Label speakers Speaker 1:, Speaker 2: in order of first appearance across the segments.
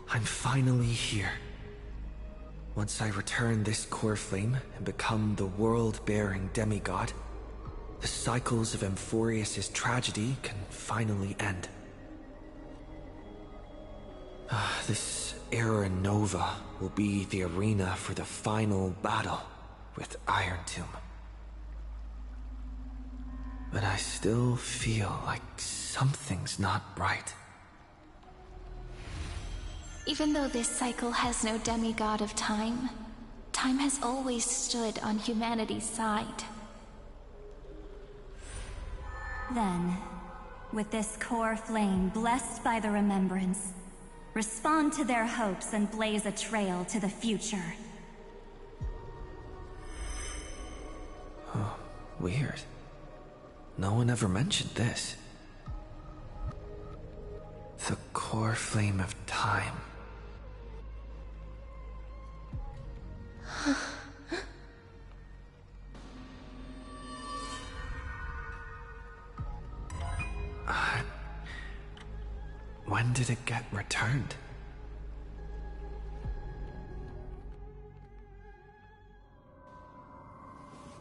Speaker 1: I'm finally here. Once I return this core flame and become the world-bearing demigod, the cycles of Amphorius' tragedy can finally end. This Era Nova will be the arena for the final battle with Iron Tomb. But I still feel like something's not right.
Speaker 2: Even though this cycle has no demigod of time, time has always stood on humanity's side.
Speaker 3: Then, with this core flame blessed by the remembrance, respond to their hopes and blaze a trail to the future.
Speaker 1: Oh, weird. No one ever mentioned this. The core flame of time. When did it get returned?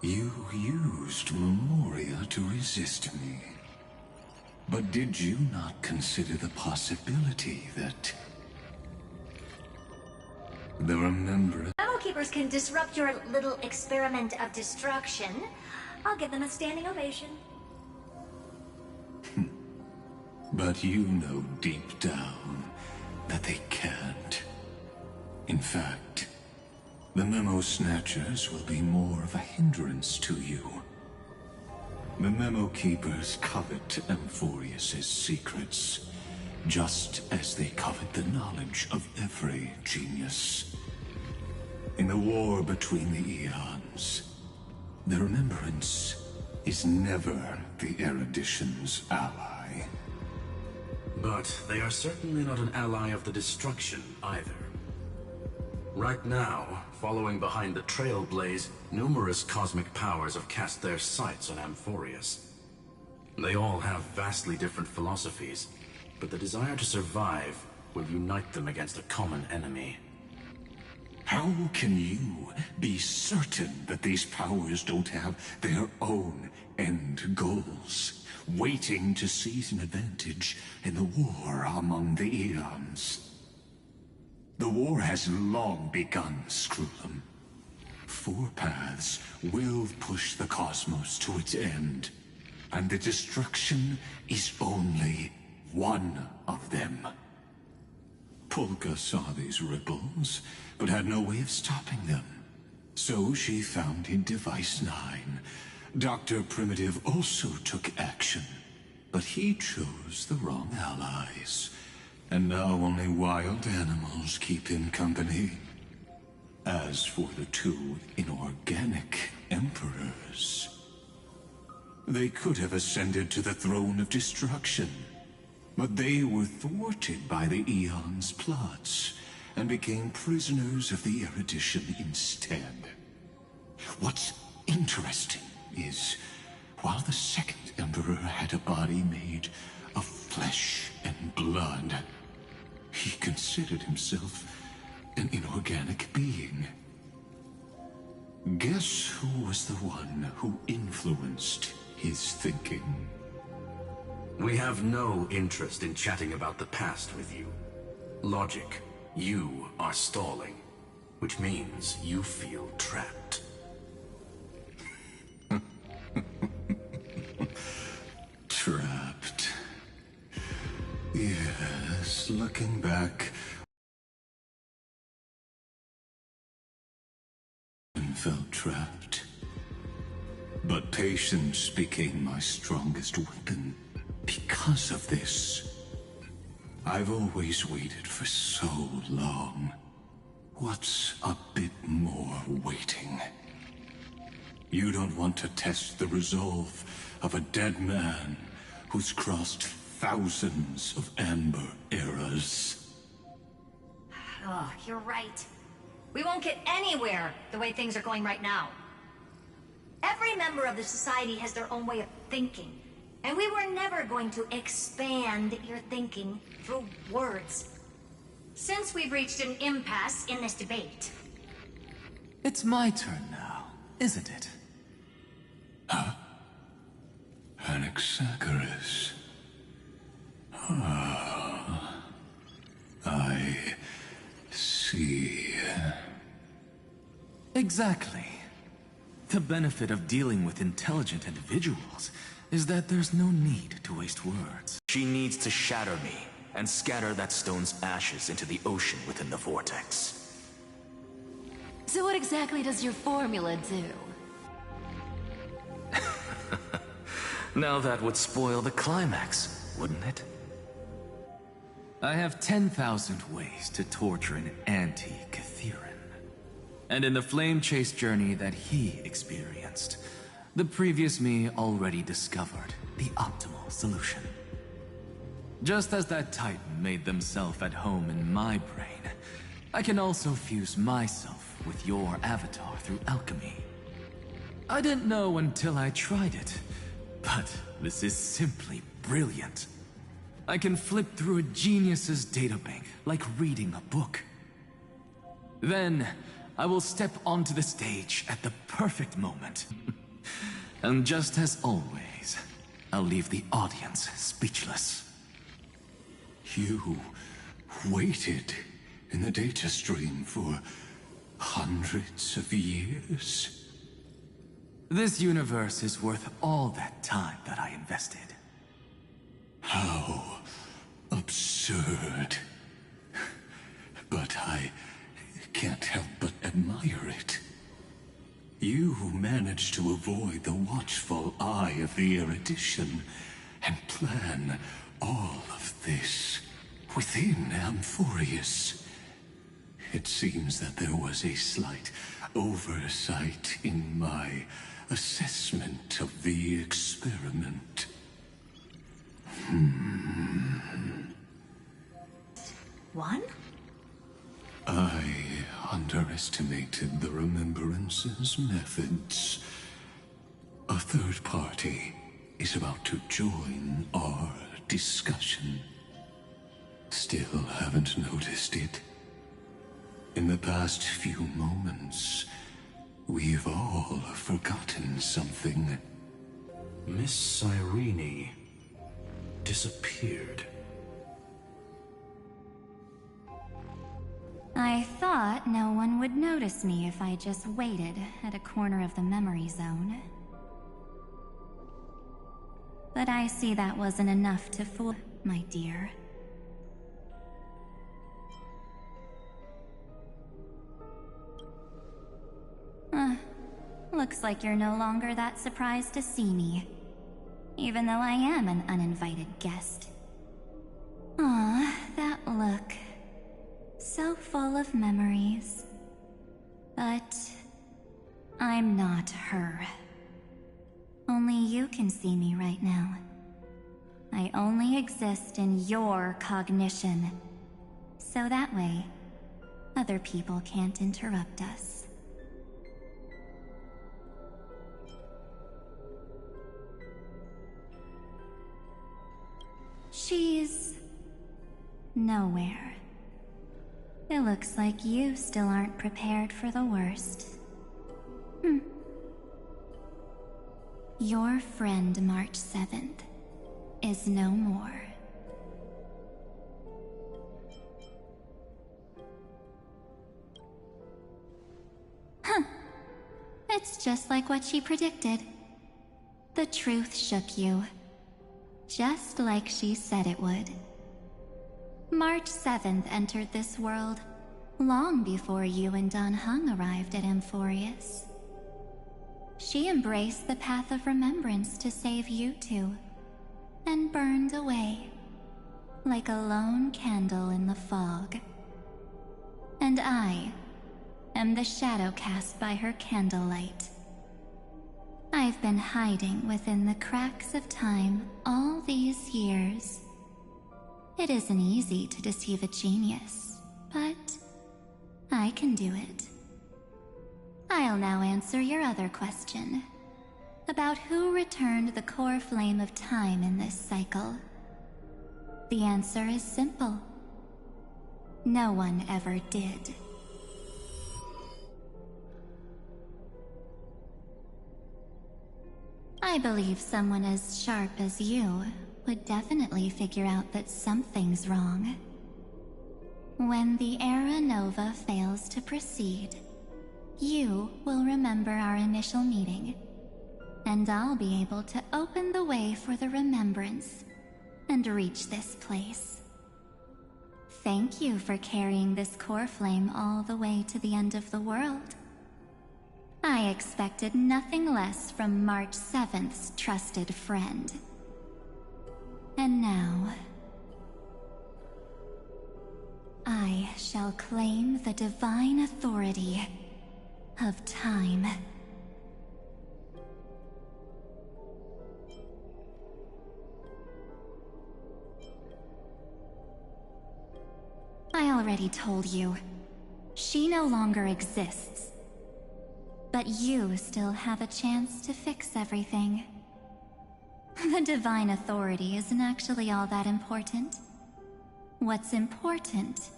Speaker 4: You used Memoria to resist me. But did you not consider the possibility that the remembrance...
Speaker 5: Memo Keepers can disrupt your little experiment of destruction. I'll give them a standing ovation.
Speaker 4: But you know deep down that they can't. In fact, the Memo Snatchers will be more of a hindrance to you. The Memo Keepers covet Amphorius' secrets, just as they covet the knowledge of every genius. In the war between the eons, the remembrance is never the erudition's ally.
Speaker 6: But they are certainly not an ally of the destruction either. Right now, following behind the Trailblaze, numerous cosmic powers have cast their sights on Amphorius. They all have vastly different philosophies, but the desire to survive will unite them against a common enemy.
Speaker 4: How can you be certain that these powers don't have their own end goals, waiting to seize an advantage in the war among the eons? The war has long begun, Screwlum. Four paths will push the cosmos to its end, and the destruction is only one of them. Polka saw these ripples, but had no way of stopping them. So she founded Device 9. Dr. Primitive also took action, but he chose the wrong allies. And now only wild animals keep him company. As for the two inorganic emperors, they could have ascended to the throne of destruction, but they were thwarted by the Eon's plots and became prisoners of the erudition instead. What's interesting is, while the second emperor had a body made of flesh and blood, he considered himself an inorganic being. Guess who was the one who influenced his thinking?
Speaker 6: We have no interest in chatting about the past with you. Logic, you are stalling, which means you feel trapped.
Speaker 4: Trapped. Yes, looking back, I felt trapped. But patience became my strongest weapon because of this. I've always waited for so long. What's a bit more waiting? You don't want to test the resolve of a dead man who's crossed thousands of amber eras.
Speaker 5: Oh, you're right. We won't get anywhere the way things are going right now. Every member of the society has their own way of thinking, and we were never going to expand your thinking through words. Since we've reached an impasse in this debate...
Speaker 7: It's my turn now, isn't it?
Speaker 4: Anaxagoras. Ah, I see.
Speaker 7: Exactly. The benefit of dealing with intelligent individuals is that there's no need to waste words.
Speaker 8: She needs to shatter me and scatter that stone's ashes into the ocean within the vortex.
Speaker 9: So what exactly does your formula do?
Speaker 8: Now that would spoil the climax, wouldn't it?
Speaker 7: I have 10,000 ways to torture an anti-Catheran. And in the flame chase journey that he experienced, the previous me already discovered the optimal solution. Just as that Titan made themselves at home in my brain, I can also fuse myself with your avatar through alchemy. I didn't know until I tried it, but this is simply brilliant. I can flip through a genius's databank like reading a book. Then, I will step onto the stage at the perfect moment. And just as always, I'll leave the audience speechless.
Speaker 4: You waited in the data stream for hundreds of years?
Speaker 7: This universe is worth all that time that I invested.
Speaker 4: How absurd. But I can't help but admire it. You managed to avoid the watchful eye of the erudition and plan all of this within Amphorius. It seems that there was a slight oversight in my assessment of the experiment.
Speaker 5: One?
Speaker 4: I underestimated the Remembrance's methods. A third party is about to join our discussion. Still haven't noticed it. In the past few moments, we've all forgotten something.
Speaker 6: Miss Cyrene disappeared.
Speaker 3: I thought no one would notice me if I just waited at a corner of the memory zone. But I see that wasn't enough to fool, my dear. Looks like you're no longer that surprised to see me, even though I am an uninvited guest. Ah, that look. So full of memories. But I'm not her. Only you can see me right now. I only exist in your cognition. So that way, other people can't interrupt us. She's nowhere. It looks like you still aren't prepared for the worst. Your friend March 7th is no more. It's just like what she predicted. The truth shook you. Just like she said it would. March 7th entered this world long before you and Don Hung arrived at Amphorius. She embraced the path of remembrance to save you two, and burned away like a lone candle in the fog. And I am the shadow cast by her candlelight. I've been hiding within the cracks of time all these years. It isn't easy to deceive a genius, but I can do it. I'll now answer your other question, about who returned the core flame of time in this cycle. The answer is simple. No one ever did. I believe someone as sharp as you would definitely figure out that something's wrong. When the Era Nova fails to proceed, you will remember our initial meeting, and I'll be able to open the way for the remembrance and reach this place. Thank you for carrying this core flame all the way to the end of the world. I expected nothing less from March 7th's trusted friend. And now, I shall claim the divine authority of time. I already told you, she no longer exists. But you still have a chance to fix everything. The divine authority isn't actually all that important. What's important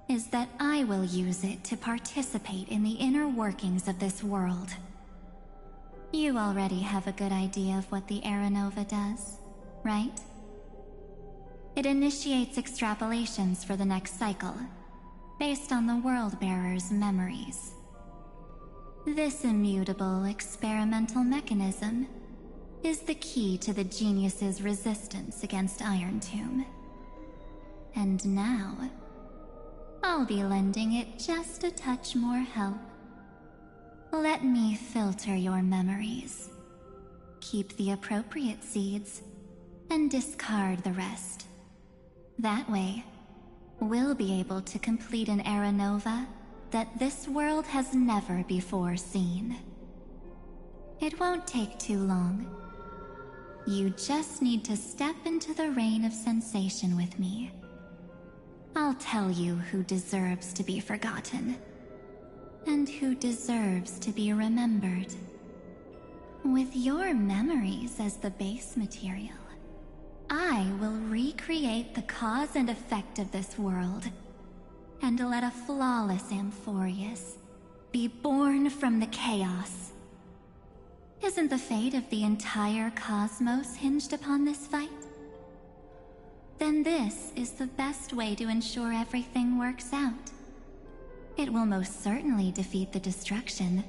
Speaker 3: is that I will use it to participate in the inner workings of this world. You already have a good idea of what the Era Nova does, right? It initiates extrapolations for the next cycle, based on the World-Bearer's memories. This immutable experimental mechanism is the key to the genius's resistance against Iron Tomb. And now, I'll be lending it just a touch more help. Let me filter your memories. Keep the appropriate seeds, and discard the rest. That way, we'll be able to complete an Era Nova that this world has never before seen. It won't take too long. You just need to step into the rain of sensation with me. I'll tell you who deserves to be forgotten, and who deserves to be remembered. With your memories as the base material, I will recreate the cause and effect of this world, and let a flawless Amphorius be born from the chaos. Isn't the fate of the entire cosmos hinged upon this fight? Then this is the best way to ensure everything works out. It will most certainly defeat the destruction,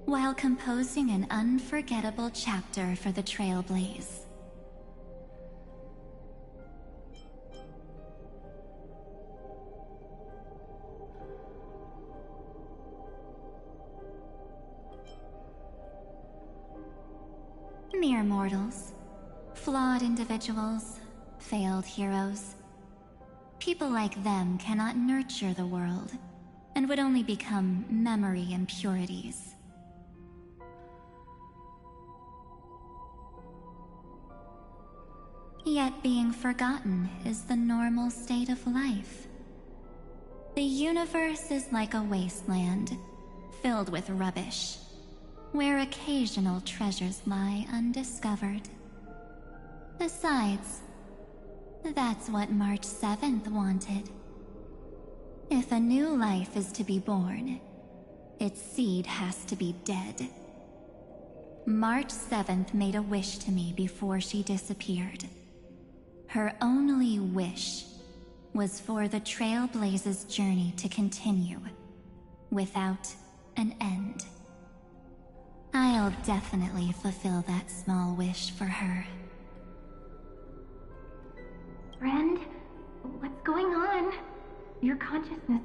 Speaker 3: while composing an unforgettable chapter for the Trailblaze. Mere mortals, flawed individuals, failed heroes. People like them cannot nurture the world, and would only become memory impurities. Yet being forgotten is the normal state of life. The universe is like a wasteland, filled with rubbish, where occasional treasures lie undiscovered. Besides, that's what March 7th wanted. If a new life is to be born, its seed has to be dead. March 7th made a wish to me before she disappeared. Her only wish was for the Trailblaze's journey to continue, without an end. I'll definitely fulfill that small wish for her.
Speaker 10: Friend, what's going on? Your consciousness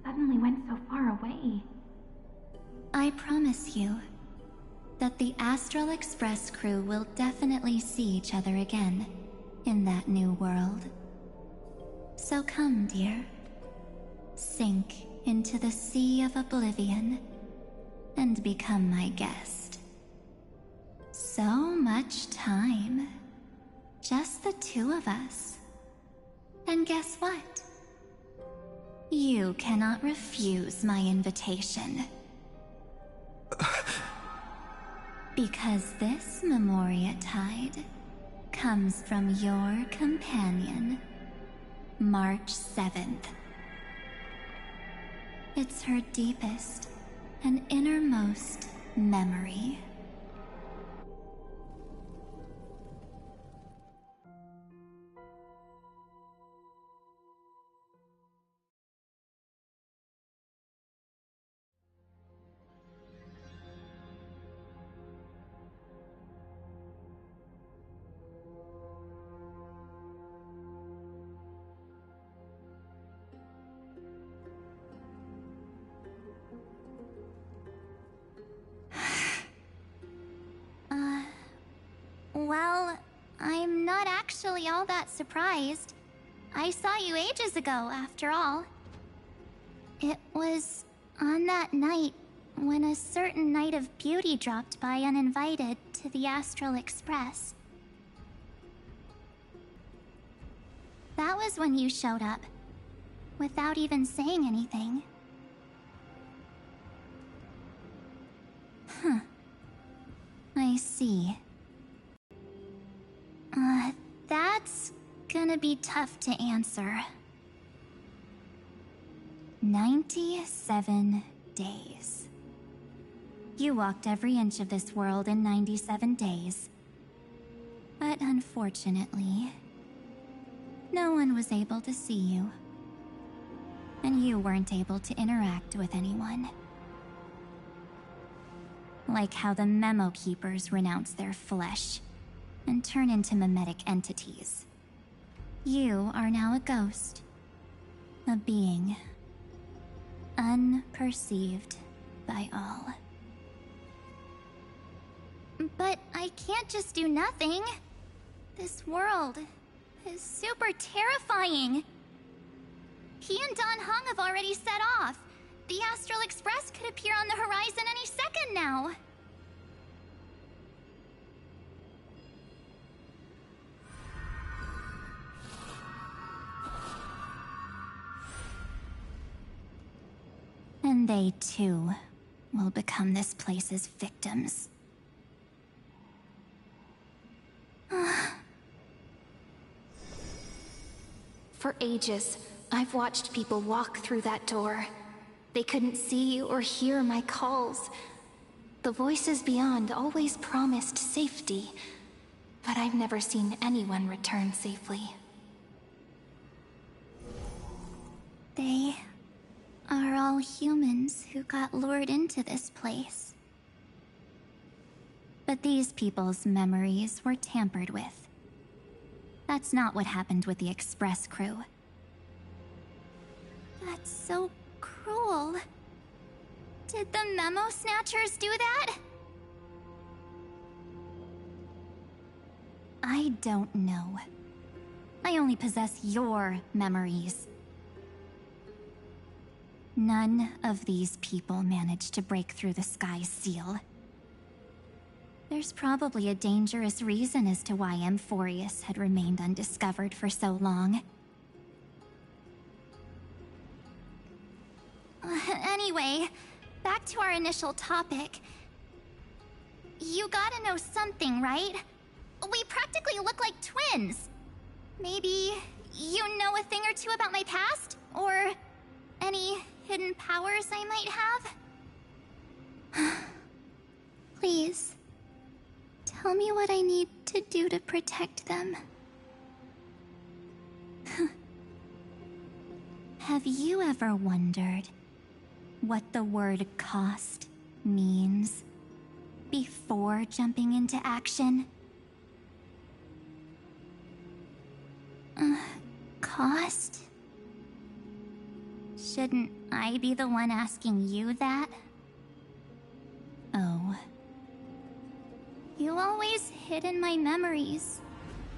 Speaker 10: suddenly went so far away.
Speaker 3: I promise you that the Astral Express crew will definitely see each other again in that new world. So come, dear. Sink into the sea of oblivion and become my guest. So much time. Just the two of us. And guess what? You cannot refuse my invitation. Because this Memoria Tide comes from your companion, March 7th. It's her deepest and innermost memory. Well, I'm not actually all that surprised. I saw you ages ago, after all. It was on that night when a certain Knight of Beauty dropped by uninvited to the Astral Express. That was when you showed up, without even saying anything. Huh. I see. That's gonna be tough to answer. 97 days. You walked every inch of this world in 97 days. But unfortunately, no one was able to see you. And you weren't able to interact with anyone. Like how the Memo Keepers renounce their flesh and turn into mimetic entities. You are now a ghost. A being. Unperceived by all. But I can't just do nothing. This world is super terrifying. He and Don Hung have already set off. The Astral Express could appear on the horizon any second now. And they too will become this place's victims.
Speaker 2: For ages, I've watched people walk through that door. They couldn't see or hear my calls. The voices beyond always promised safety, but I've never seen anyone return safely.
Speaker 3: They are all humans who got lured into this place. But these people's memories were tampered with. That's not what happened with the Express crew. That's so cruel. Did the Memo Snatchers do that? I don't know. I only possess your memories. None of these people managed to break through the sky's seal. There's probably a dangerous reason as to why Amphorius had remained undiscovered for so long. Anyway, back to our initial topic. You gotta know something, right? We practically look like twins. Maybe you know a thing or two about my past? Or any hidden powers I might have? Please, tell me what I need to do to protect them. Have you ever wondered what the word cost means before jumping into action? Cost? Shouldn't I be the one asking you that? Oh. You always hid in my memories.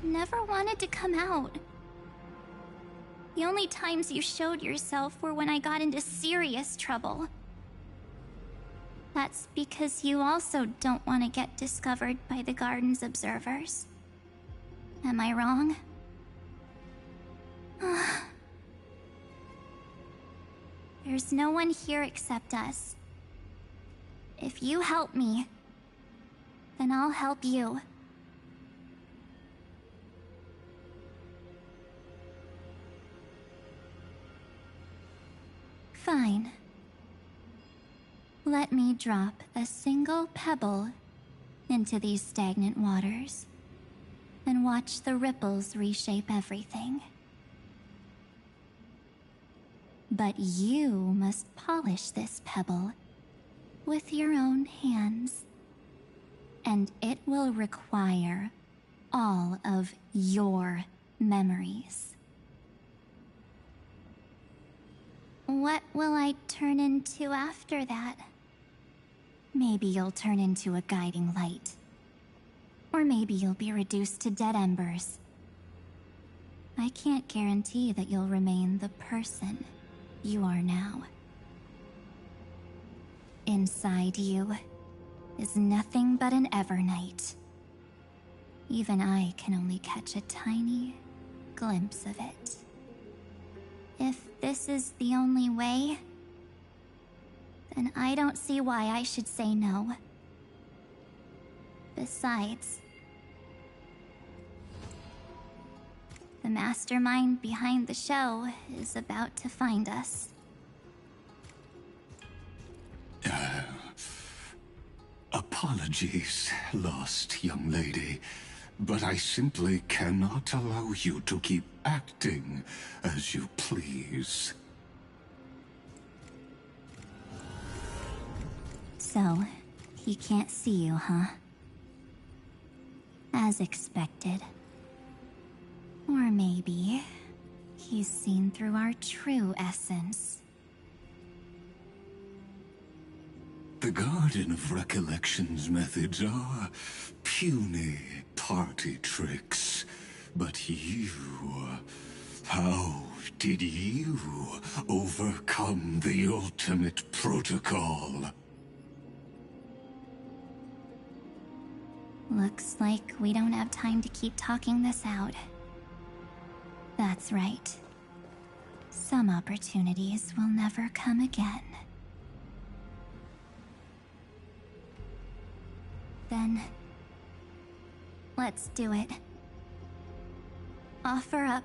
Speaker 3: Never wanted to come out. The only times you showed yourself were when I got into serious trouble. That's because you also don't want to get discovered by the Garden's observers. Am I wrong? There's no one here except us. If you help me, then I'll help you. Fine. Let me drop a single pebble into these stagnant waters and watch the ripples reshape everything. But you must polish this pebble with your own hands, and it will require all of your memories. What will I turn into after that? Maybe you'll turn into a guiding light. Or maybe you'll be reduced to dead embers. I can't guarantee that you'll remain the person you are now. Inside you is nothing but an evernight. Even I can only catch a tiny glimpse of it. If this is the only way, then I don't see why I should say no. Besides, the mastermind behind the show is about to find us.
Speaker 4: Apologies, lost young lady, but I simply cannot allow you to keep acting as you please.
Speaker 3: So, he can't see you, huh? As expected. Or maybe he's seen through our true essence.
Speaker 4: The Garden of Recollection's methods are puny party tricks. But you... how did you overcome the ultimate protocol?
Speaker 3: Looks like we don't have time to keep talking this out. That's right. Some opportunities will never come again. Then, let's do it. Offer up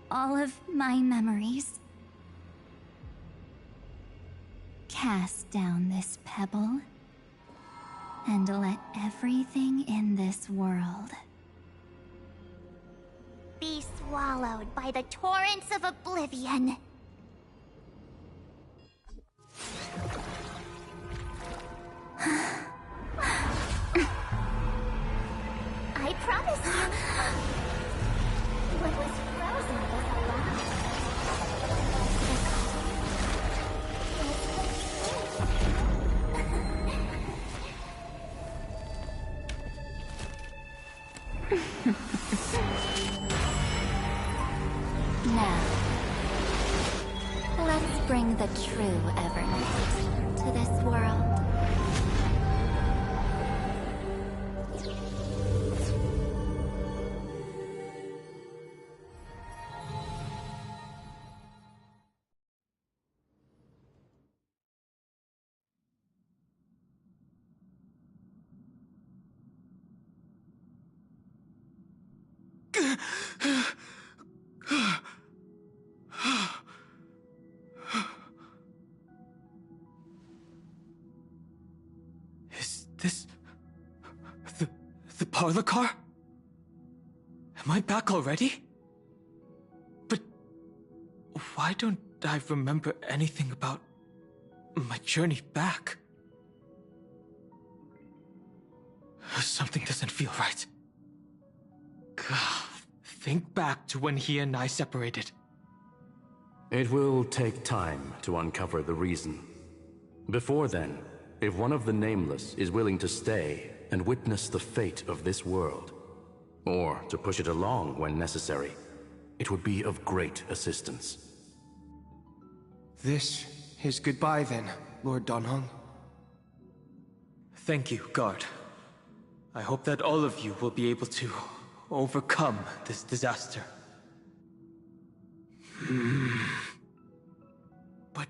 Speaker 3: all of my memories. Cast down this pebble, and let everything in this world
Speaker 2: Be swallowed by the torrents of oblivion. I promise you. What was frozen was alive.
Speaker 3: Now, let's bring the true evernight to this world.
Speaker 1: Is this... the parlor car? Am I back already? But why don't I remember anything about my journey back? Something doesn't feel right. Think back to when he and I separated.
Speaker 6: It will take time to uncover the reason. Before then, if one of the Nameless is willing to stay and witness the fate of this world, or to push it along when necessary, it would be of great assistance.
Speaker 1: This is goodbye then, Lord Donhong. Thank you, Guard. I hope that all of you will be able to overcome this disaster. But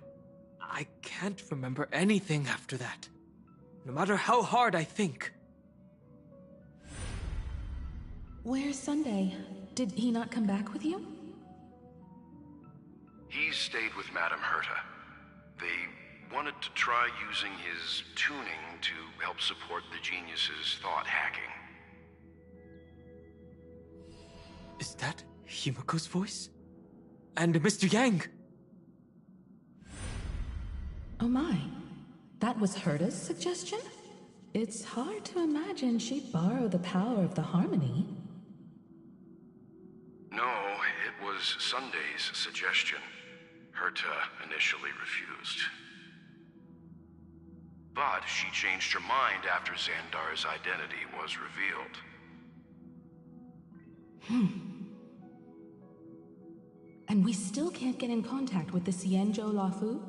Speaker 1: I can't remember anything after that, no matter how hard I think.
Speaker 9: Where's Sunday? Did he not come back with you?
Speaker 11: He's stayed with Madame Herta. They wanted wanted to try using his tuning to help support the genius's thought hacking.
Speaker 1: Is that Himiko's voice? And Mr. Yang?
Speaker 9: Oh my. That was Herta's suggestion? It's hard to imagine she'd borrow the power of the harmony.
Speaker 11: No, it was Sunday's suggestion. Herta initially refused. But she changed her mind after Xandar's identity was revealed.
Speaker 9: And we still can't get in contact with the Xianzhou Lafu?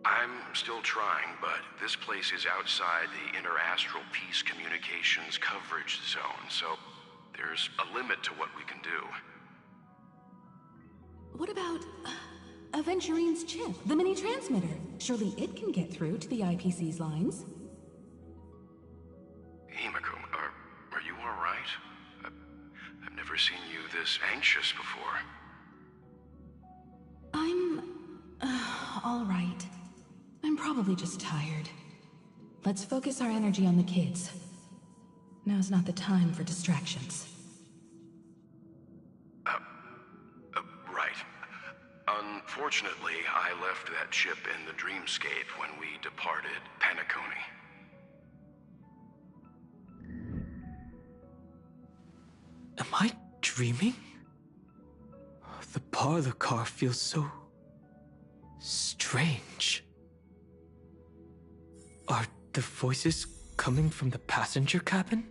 Speaker 11: I'm still trying, but this place is outside the interastral peace communications coverage zone, so there's a limit to what we can do.
Speaker 9: What about Aventurine's chip, the mini-transmitter? Surely it can get through to the IPC's lines.
Speaker 11: Himiko, are you alright? I've never seen you this anxious before.
Speaker 9: I'm... all right. I'm probably just tired. Let's focus our energy on the kids. Now's not the time for distractions.
Speaker 11: Right. Unfortunately, I left that chip in the dreamscape when we departed Penacony.
Speaker 1: Am I dreaming? The parlor car feels so... strange. Are the voices coming from the passenger cabin?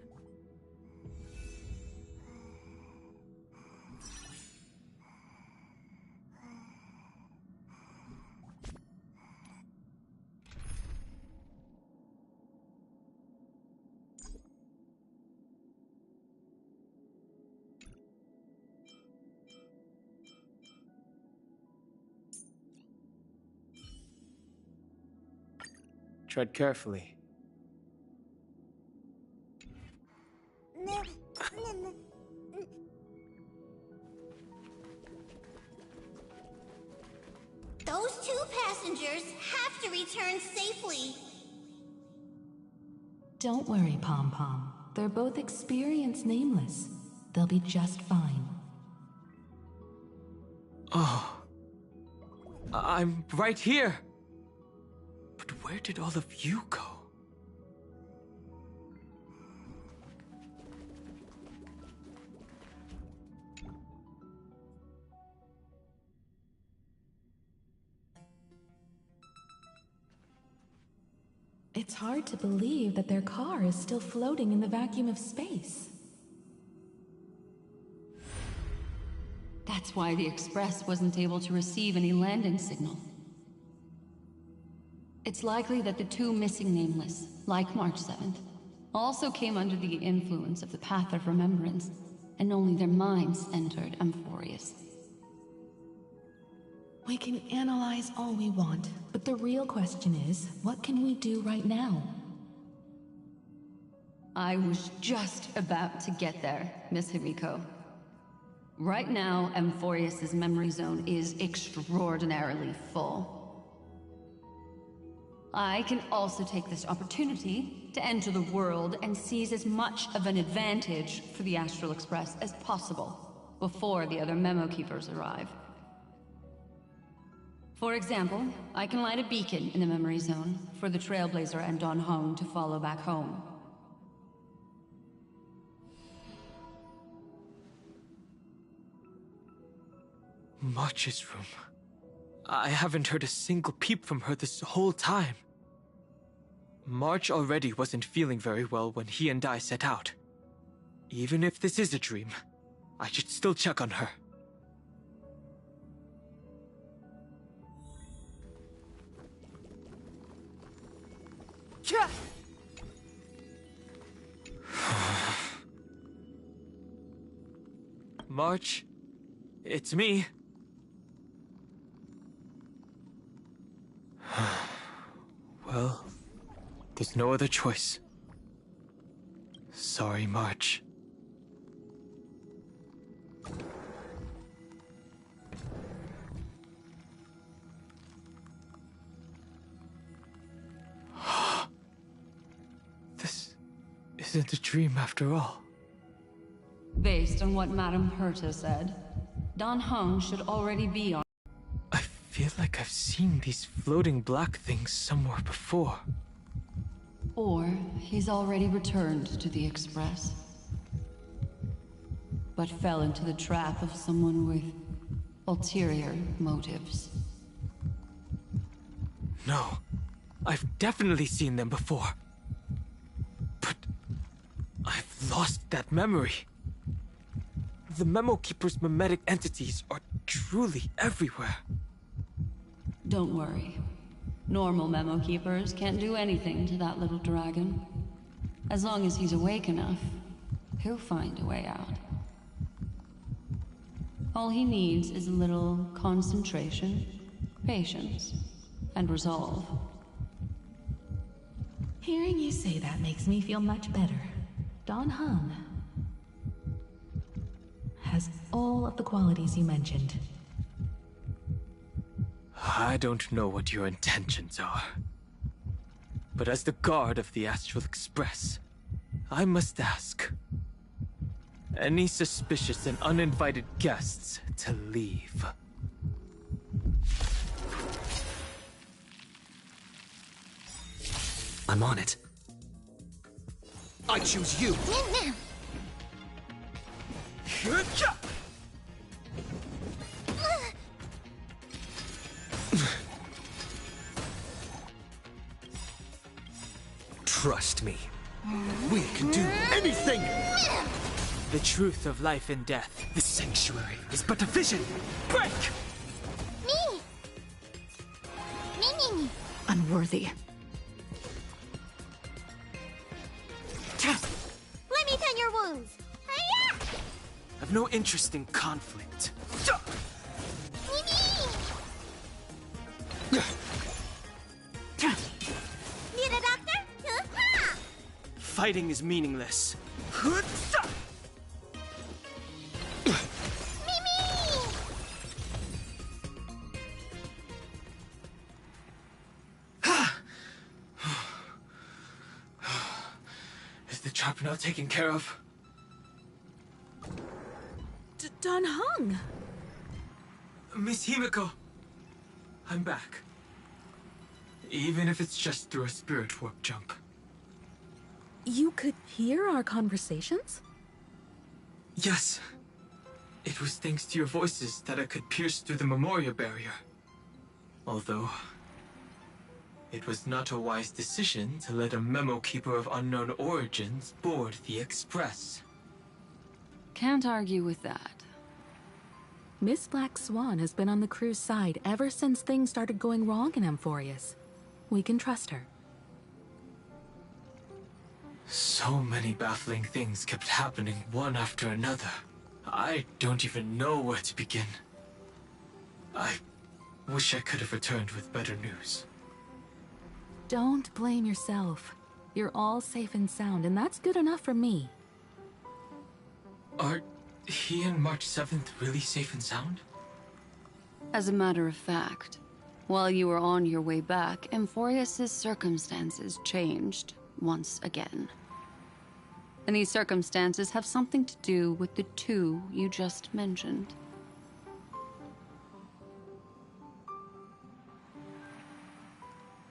Speaker 1: Tread carefully.
Speaker 12: Those two passengers have to return safely.
Speaker 9: Don't worry, Pom Pom. They're both experienced nameless. They'll be just fine.
Speaker 1: Oh. I'm right here. But where did all of you go?
Speaker 9: It's hard to believe that their car is still floating in the vacuum of space.
Speaker 13: That's why the Express wasn't able to receive any landing signal. It's likely that the two missing nameless, like March 7th, also came under the influence of the Path of Remembrance, and only their minds entered Amphorius.
Speaker 9: We can analyze all we want, but the real question is, what can we do right now?
Speaker 13: I was just about to get there, Miss Himiko. Right now, Amphorius's memory zone is extraordinarily full. I can also take this opportunity to enter the world and seize as much of an advantage for the Astral Express as possible before the other memo keepers arrive. For example, I can light a beacon in the memory zone for the Trailblazer and Don Hong to follow back home.
Speaker 1: March's room. I haven't heard a single peep from her this whole time. March already wasn't feeling very well when he and I set out. Even if this is a dream, I should still check on her. March, it's me. Well, there's no other choice. Sorry, March. isn't a dream after all.
Speaker 13: Based on what Madame Herta said, Dan Heng should already be on.
Speaker 1: I feel like I've seen these floating black things somewhere before.
Speaker 13: Or he's already returned to the Express. But fell into the trap of someone with ulterior motives.
Speaker 1: No, I've definitely seen them before. But I've lost that memory. The Memo Keeper's mimetic entities are truly everywhere.
Speaker 13: Don't worry. Normal Memo Keepers can't do anything to that little dragon. As long as he's awake enough, he'll find a way out. All he needs is a little concentration, patience, and resolve.
Speaker 9: Hearing you say that makes me feel much better. Dan Heng has all of the qualities you mentioned.
Speaker 1: I don't know what your intentions are. But as the guard of the Astral Express, I must ask. Any suspicious and uninvited guests to leave. I'm on it. I choose you! Trust me. We can do anything! The truth of life and death. This sanctuary is but a vision! Break!
Speaker 12: Me! Me.
Speaker 9: Unworthy.
Speaker 12: Let me tend your wounds. Hiya!
Speaker 1: I've no interest in conflict.
Speaker 12: Need a doctor?
Speaker 1: Fighting is meaningless. Is the trap not taken care of?
Speaker 9: Dan Heng!
Speaker 1: Miss Himiko, I'm back. Even if it's just through a spirit warp jump.
Speaker 9: You could hear our conversations?
Speaker 1: Yes. It was thanks to your voices that I could pierce through the memorial barrier. Although, it was not a wise decision to let a memo keeper of unknown origins board the Express.
Speaker 13: Can't argue with that.
Speaker 9: Miss Black Swan has been on the crew's side ever since things started going wrong in Amphorius. We can trust her.
Speaker 1: So many baffling things kept happening one after another. I don't even know where to begin. I wish I could have returned with better news.
Speaker 9: Don't blame yourself. You're all safe and sound, and that's good enough for me.
Speaker 1: Are he and March 7th really safe and sound?
Speaker 13: As a matter of fact, while you were on your way back, Amphorius' circumstances changed once again. And these circumstances have something to do with the two you just mentioned.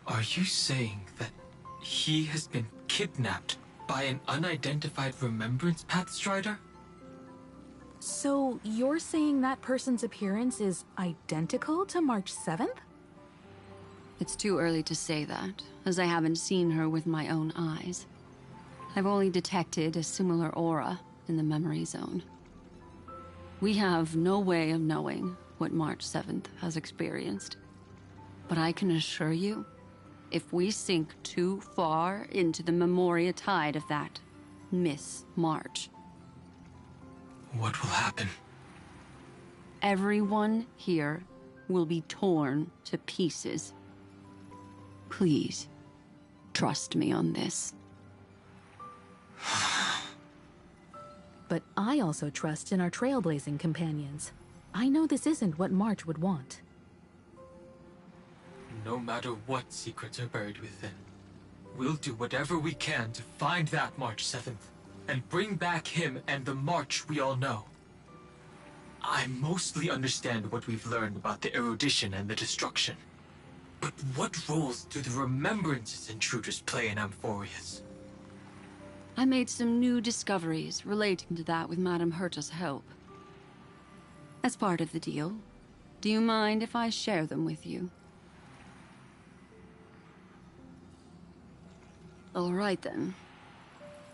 Speaker 1: Are you saying that he has been kidnapped by an unidentified Remembrance Path Strider?
Speaker 9: So you're saying that person's appearance is identical to March 7th?
Speaker 13: It's too early to say that, as I haven't seen her with my own eyes. I've only detected a similar aura in the memory zone. We have no way of knowing what March 7th has experienced. But I can assure you, if we sink too far into the Memoria tide of that Miss March,
Speaker 1: what will happen?
Speaker 13: everyone here will be torn to pieces. Please, trust me on this.
Speaker 9: But I also trust in our trailblazing companions. I know this isn't what March would want.
Speaker 1: No matter what secrets are buried within,
Speaker 14: We'll do whatever we can to find that March 7th, and bring back him and the March we all know. I mostly understand what we've learned about the erudition and the destruction. But what roles do the remembrances intruders play in Amphorius?
Speaker 13: I made some new discoveries relating to that with Madame Herta's help. As part of the deal, do you mind if I share them with you? All right then.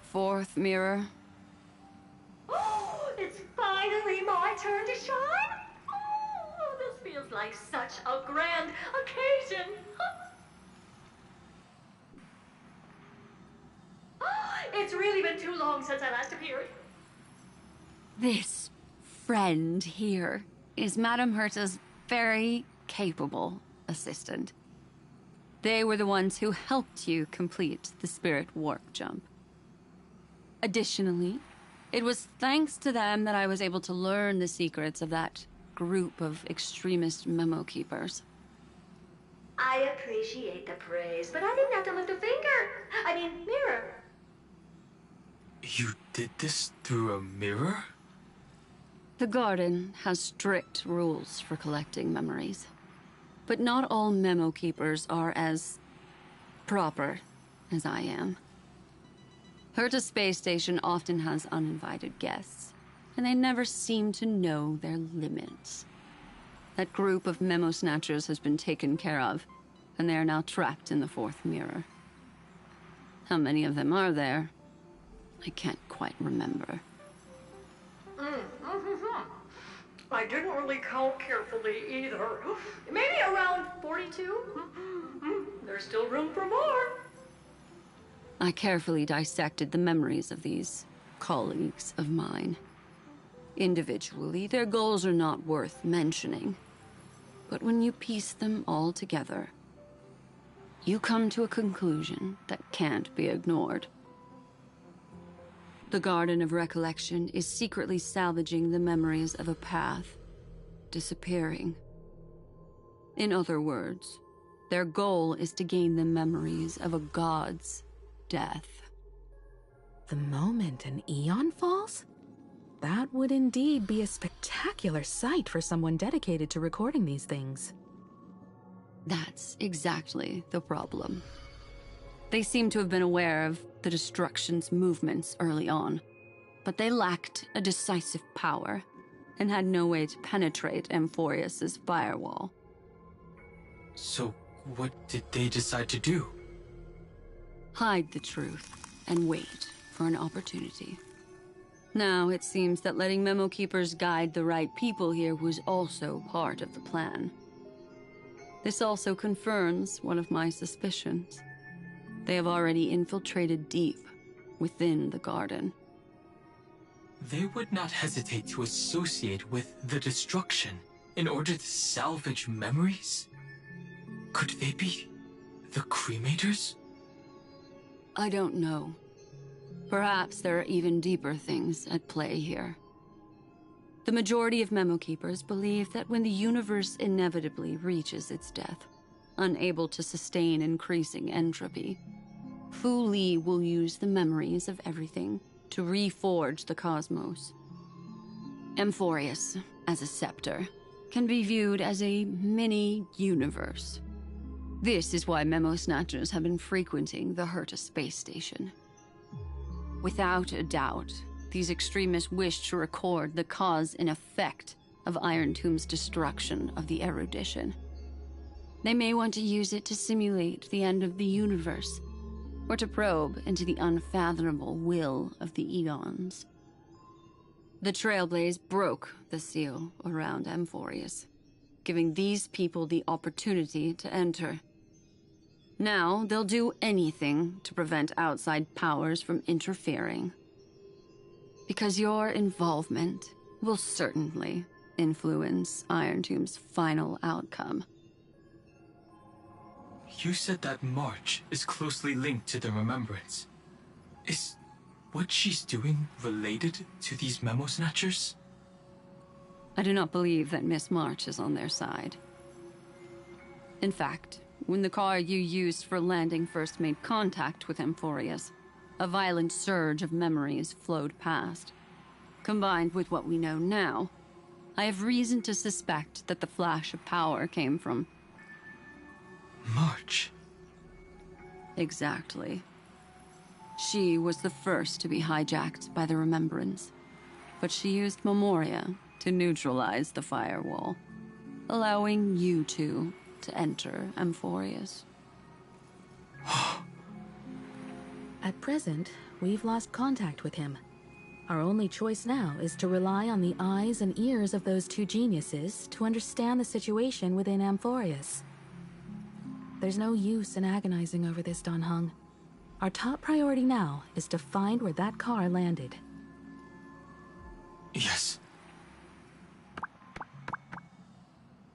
Speaker 13: Fourth mirror.
Speaker 15: Oh, it's finally my turn to shine! Oh, this feels like such a grand occasion! It's really been too long since I last appeared.
Speaker 13: This friend here is Madame Herta's very capable assistant. They were the ones who helped you complete the spirit warp jump. Additionally, it was thanks to them that I was able to learn the secrets of that group of extremist memo keepers.
Speaker 15: I appreciate the praise, but I didn't have to lift a finger. I mean, mirror.
Speaker 14: You did this through a mirror?
Speaker 13: The Garden has strict rules for collecting memories. But not all memo keepers are as proper as I am. Herta Space Station often has uninvited guests, and they never seem to know their limits. That group of memo snatchers has been taken care of, and they are now trapped in the fourth mirror. How many of them are there? I can't quite remember.
Speaker 15: I didn't really count carefully either. Maybe around 42? There's still room for more.
Speaker 13: I carefully dissected the memories of these colleagues of mine. Individually, their goals are not worth mentioning. But when you piece them all together, you come to a conclusion that can't be ignored. The Garden of Recollection is secretly salvaging the memories of a path disappearing. In other words, their goal is to gain the memories of a god's death.
Speaker 9: The moment an eon falls? That would indeed be a spectacular sight for someone dedicated to recording these things.
Speaker 13: That's exactly the problem. They seem to have been aware of the destruction's movements early on, but they lacked a decisive power and had no way to penetrate Amphorius's firewall.
Speaker 14: So, what did they decide to do?
Speaker 13: Hide the truth and wait for an opportunity. Now, it seems that letting memo keepers guide the right people here was also part of the plan. This also confirms one of my suspicions. They have already infiltrated deep within the Garden.
Speaker 14: They would not hesitate to associate with the destruction in order to salvage memories? Could they be the cremators?
Speaker 13: I don't know. Perhaps there are even deeper things at play here. The majority of memo keepers believe that when the universe inevitably reaches its death, unable to sustain increasing entropy, Fu Li will use the memories of everything to reforge the cosmos. Amphorius, as a scepter, can be viewed as a mini-universe. This is why memo snatchers have been frequenting the Herta space station. Without a doubt, these extremists wish to record the cause and effect of Iron Tomb's destruction of the erudition. They may want to use it to simulate the end of the universe, or to probe into the unfathomable will of the eons. The Trailblaze broke the seal around Amphorius, giving these people the opportunity to enter. Now, they'll do anything to prevent outside powers from interfering. Because your involvement will certainly influence Iron Tomb's final outcome.
Speaker 14: You said that March is closely linked to the Remembrance. Is what she's doing related to these memo snatchers?
Speaker 13: I do not believe that Miss March is on their side. In fact, when the car you used for landing first made contact with Amphorius, a violent surge of memories flowed past. Combined with what we know now, I have reason to suspect that the flash of power came from...
Speaker 14: March.
Speaker 13: Exactly. She was the first to be hijacked by the Remembrance, but she used Memoria to neutralize the firewall, allowing you two to enter Amphorius.
Speaker 9: At present, we've lost contact with him. Our only choice now is to rely on the eyes and ears of those two geniuses to understand the situation within Amphorius. There's no use in agonizing over this, Don Hung. Our top priority now is to find where that car landed.
Speaker 14: Yes.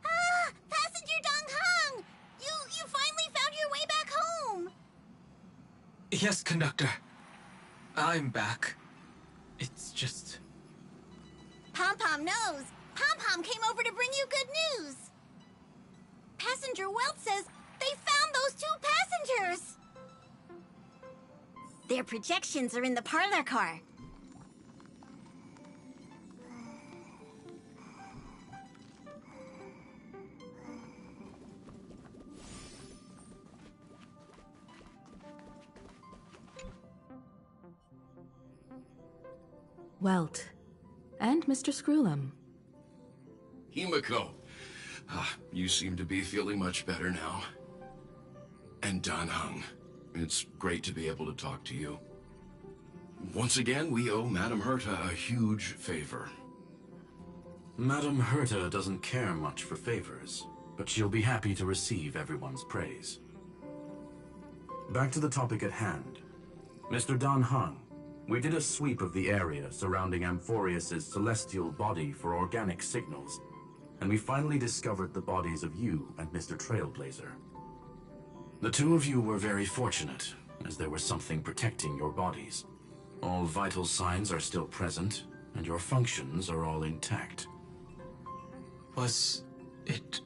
Speaker 12: Ah! Passenger Dong Hung! You finally found your way back home!
Speaker 14: Yes, conductor. I'm back. It's just...
Speaker 12: Pom-Pom knows. Pom-Pom came over to bring you good news. Passenger Welt says they found those two passengers. Their projections are in the parlor car.
Speaker 9: Welt. And Mr. Screwlum.
Speaker 11: Himiko. You seem to be feeling much better now. And Dan Hung. It's great to be able to talk to you. Once again, we owe Madame Herta a huge favor.
Speaker 6: Madame Herta doesn't care much for favors, but she'll be happy to receive everyone's praise. Back to the topic at hand. Mr. Dan Hung, we did a sweep of the area surrounding Amphorius' celestial body for organic signals, and we finally discovered the bodies of you and Mr. Trailblazer. The two of you were very fortunate, as there was something protecting your bodies. All vital signs are still present, and your functions are all intact.
Speaker 14: Was it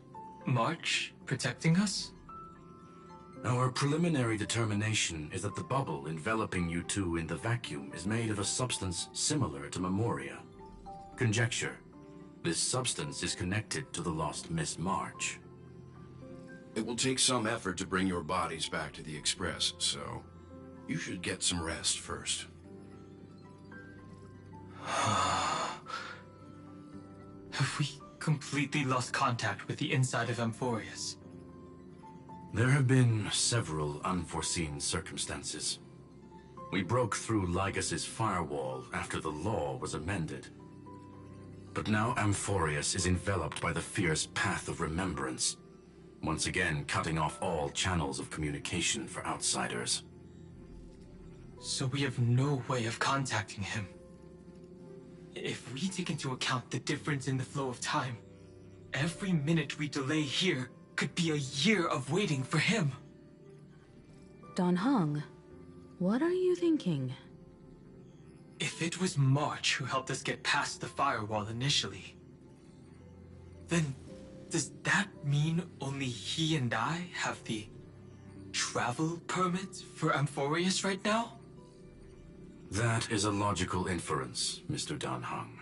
Speaker 14: March protecting us?
Speaker 6: Our preliminary determination is that the bubble enveloping you two in the vacuum is made of a substance similar to Memoria. Conjecture. This substance is connected to the lost Miss March.
Speaker 11: It will take some effort to bring your bodies back to the Express, so you should get some rest first.
Speaker 14: Have we completely lost contact with the inside of Amphorius?
Speaker 6: There have been several unforeseen circumstances. We broke through Lygas's firewall after the law was amended. But now Amphorius is enveloped by the fierce path of remembrance, once again cutting off all channels of communication for outsiders.
Speaker 14: So we have no way of contacting him. If we take into account the difference in the flow of time, every minute we delay here could be a year of waiting for him.
Speaker 9: Don Hung, what are you thinking?
Speaker 14: If it was March who helped us get past the firewall initially, then does that mean only he and I have the travel permit for Amphorius right now?
Speaker 6: That is a logical inference, Mr. Dan Hung.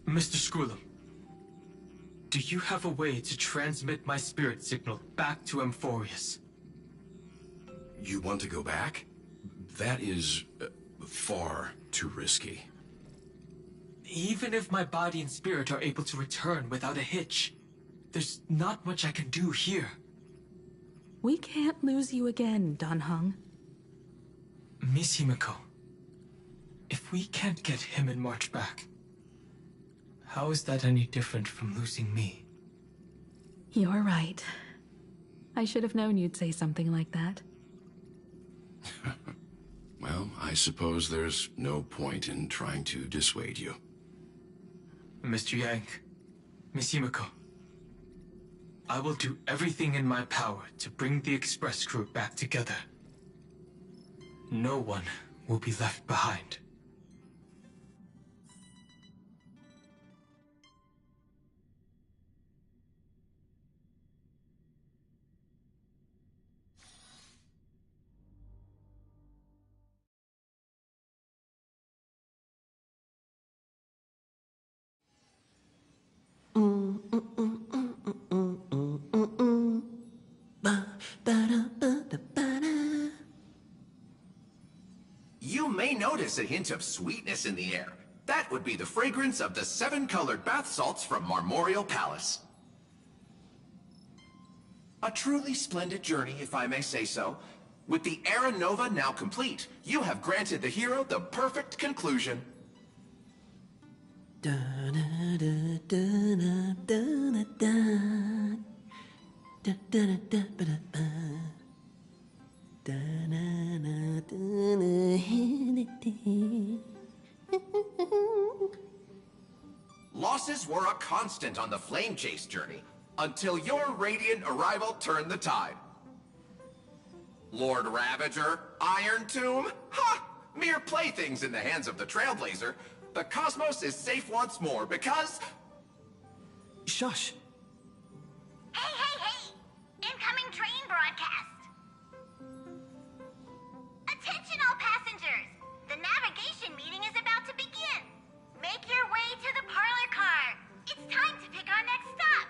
Speaker 14: Mr. Screwlum, do you have a way to transmit my spirit signal back to Amphorius?
Speaker 11: You want to go back? That is far too risky.
Speaker 14: Even if my body and spirit are able to return without a hitch, there's not much I can do here.
Speaker 9: We can't lose you again, Don Hung.
Speaker 14: Miss Himiko, if we can't get him and March back, how is that any different from losing me?
Speaker 9: You're right. I should have known you'd say something like that.
Speaker 11: Well, I suppose there's no point in trying to dissuade you.
Speaker 14: Mr. Yang, Miss Himiko, I will do everything in my power to bring the Express crew back together. No one will be left behind.
Speaker 16: notice a hint of sweetness in the air. That would be the fragrance of the 7-colored bath salts from Marmorial Palace. A truly splendid journey, if I may say so. With the Era Nova now complete, you have granted the hero the perfect conclusion. Losses were a constant on the Flame Chase journey, until your radiant arrival turned the tide. Lord Ravager, Iron Tomb, ha! Mere playthings in the hands of the Trailblazer. The cosmos is safe once more because...
Speaker 1: Shush!
Speaker 12: Hey, hey, hey! Incoming train broadcast! Attention all passengers! The navigation meeting is about to begin! Make your way to the parlor car! It's time to pick our next stop!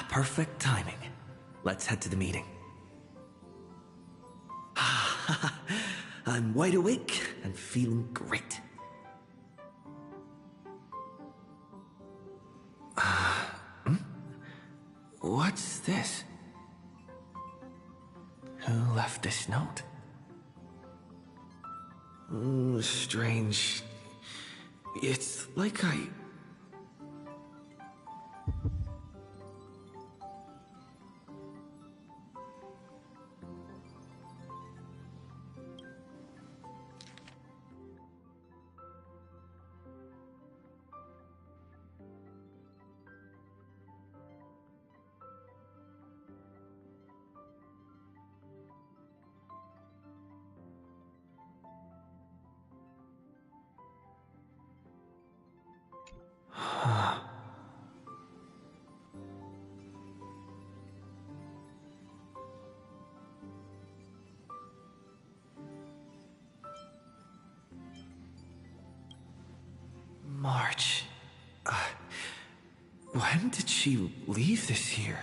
Speaker 1: Perfect timing. Let's head to the meeting. I'm wide awake and feeling great. What's this? Who left this note? Strange. It's like I... March. When did she leave this here?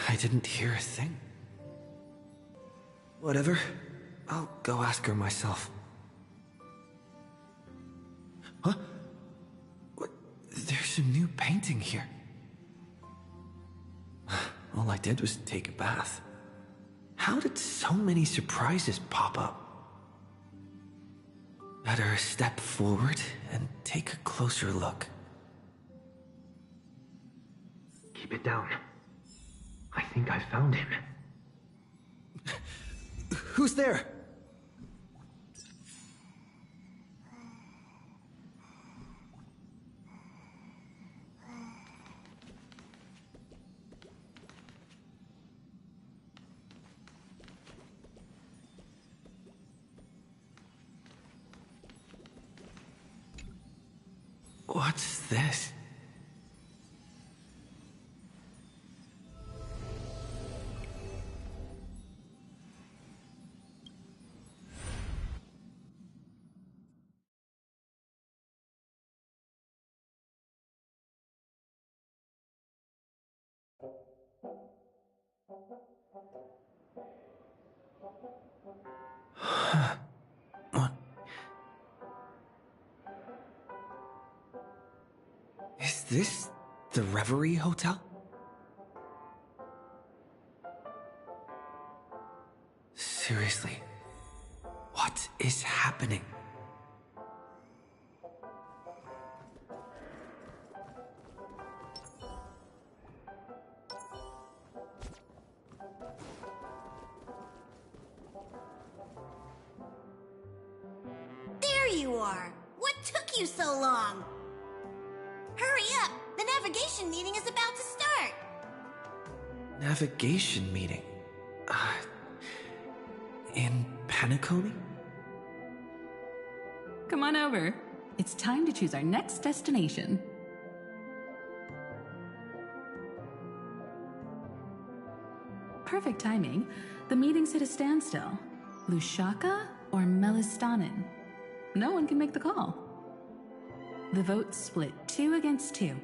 Speaker 1: I didn't hear a thing. Whatever. I'll go ask her myself. Huh? What? There's a new painting here. All I did was take a bath. How did so many surprises pop up? Better step forward and take a closer look.
Speaker 17: Keep it down. I think I found him.
Speaker 1: Who's there? What's this? What? Is this the Reverie Hotel? Seriously, what is happening?
Speaker 12: There you are! What took you so long? Hurry up! The navigation meeting is about to start!
Speaker 1: Navigation meeting? In Penacony?
Speaker 9: Come on over. It's time to choose our next destination. Perfect timing. The meeting's at a standstill. Lushaka or Melistanen? No one can make the call. The vote's split 2 against 2.